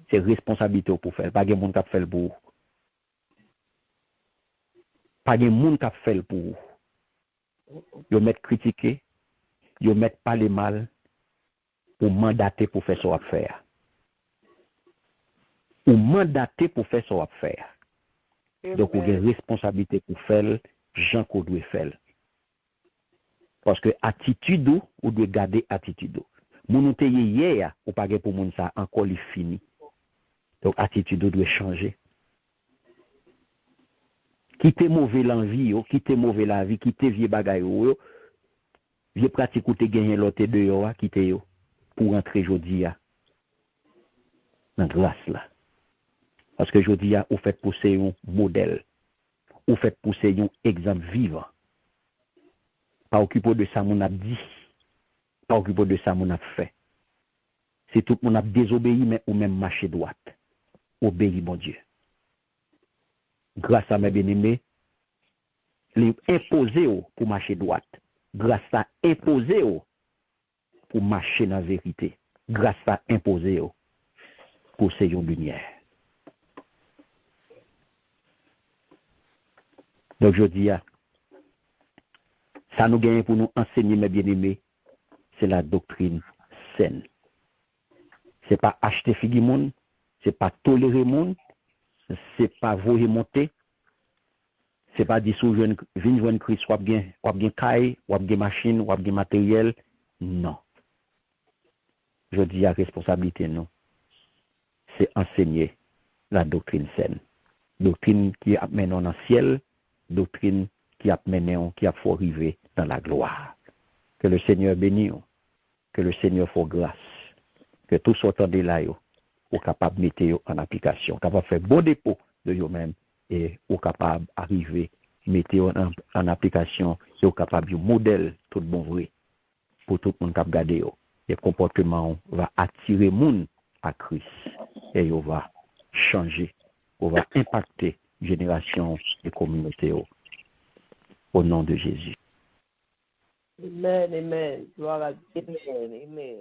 c'est responsabilité pour faire, pas de monde qui fait le pour vous. Pas de monde qui fait le pour vous. Yo mettre critiquer, yo mettre parler mal, ou mandater pour faire ce qu'on va faire. Ou mandater pour faire ce qu'on va faire. Donc, vous avez une responsabilité pour faire, Jean qu'on doit faire. Parce que attitude ou doit garder attitude. Mon te hier ou pas pour moun ça encore il fini. Donc attitude doit changer. Quitter mauvais l'envie, quitter mauvais la vie, quitter vieux bagay yo, vieux pratique ou te gagner l'autre de yo, quitter yo pour rentrer jodi a. Dans grâce là. Parce que jodi a ou fait pousser un modèle. Ou fait pousser un exemple vivant. Pas occupé de ça mon a dit, pas occupé de ça mon a fait. C'est tout mon a désobéi mais ou même marcher droite. Obéi mon Dieu. Grâce à mes bien-aimés, les imposer pour marcher droite. Grâce à imposer pour marcher dans la vérité. Grâce à imposer pour ces lumière. Donc je dis ça nous gagne pour nous enseigner, mes bien-aimés, c'est la doctrine saine. C'est pas acheter figi moun, c'est pas tolérer moun, c'est pas voyer monter, c'est pas dire sou vin joindre Christ ou bien caille, ou bien machine, ou bien matériel. Non. Je dis à responsabilité non. C'est enseigner la doctrine saine. Doctrine qui amène dans le ciel, doctrine qui amène qui a faut arriver dans la gloire. Que le Seigneur bénisse, que le Seigneur fasse grâce, que tout soit en délaï, ou capable de mettre en application, capable de faire bon dépôt de vous-même et ou capable d'arriver mettre en application et ou capable de modèle tout bon vrai pour tout le monde qui a regardé. Les comportements va attirer monde à Christ et on va changer, on va impacter génération et communauté au nom de Jésus. Amen, amen. Gloire à Dieu. Amen. Amen.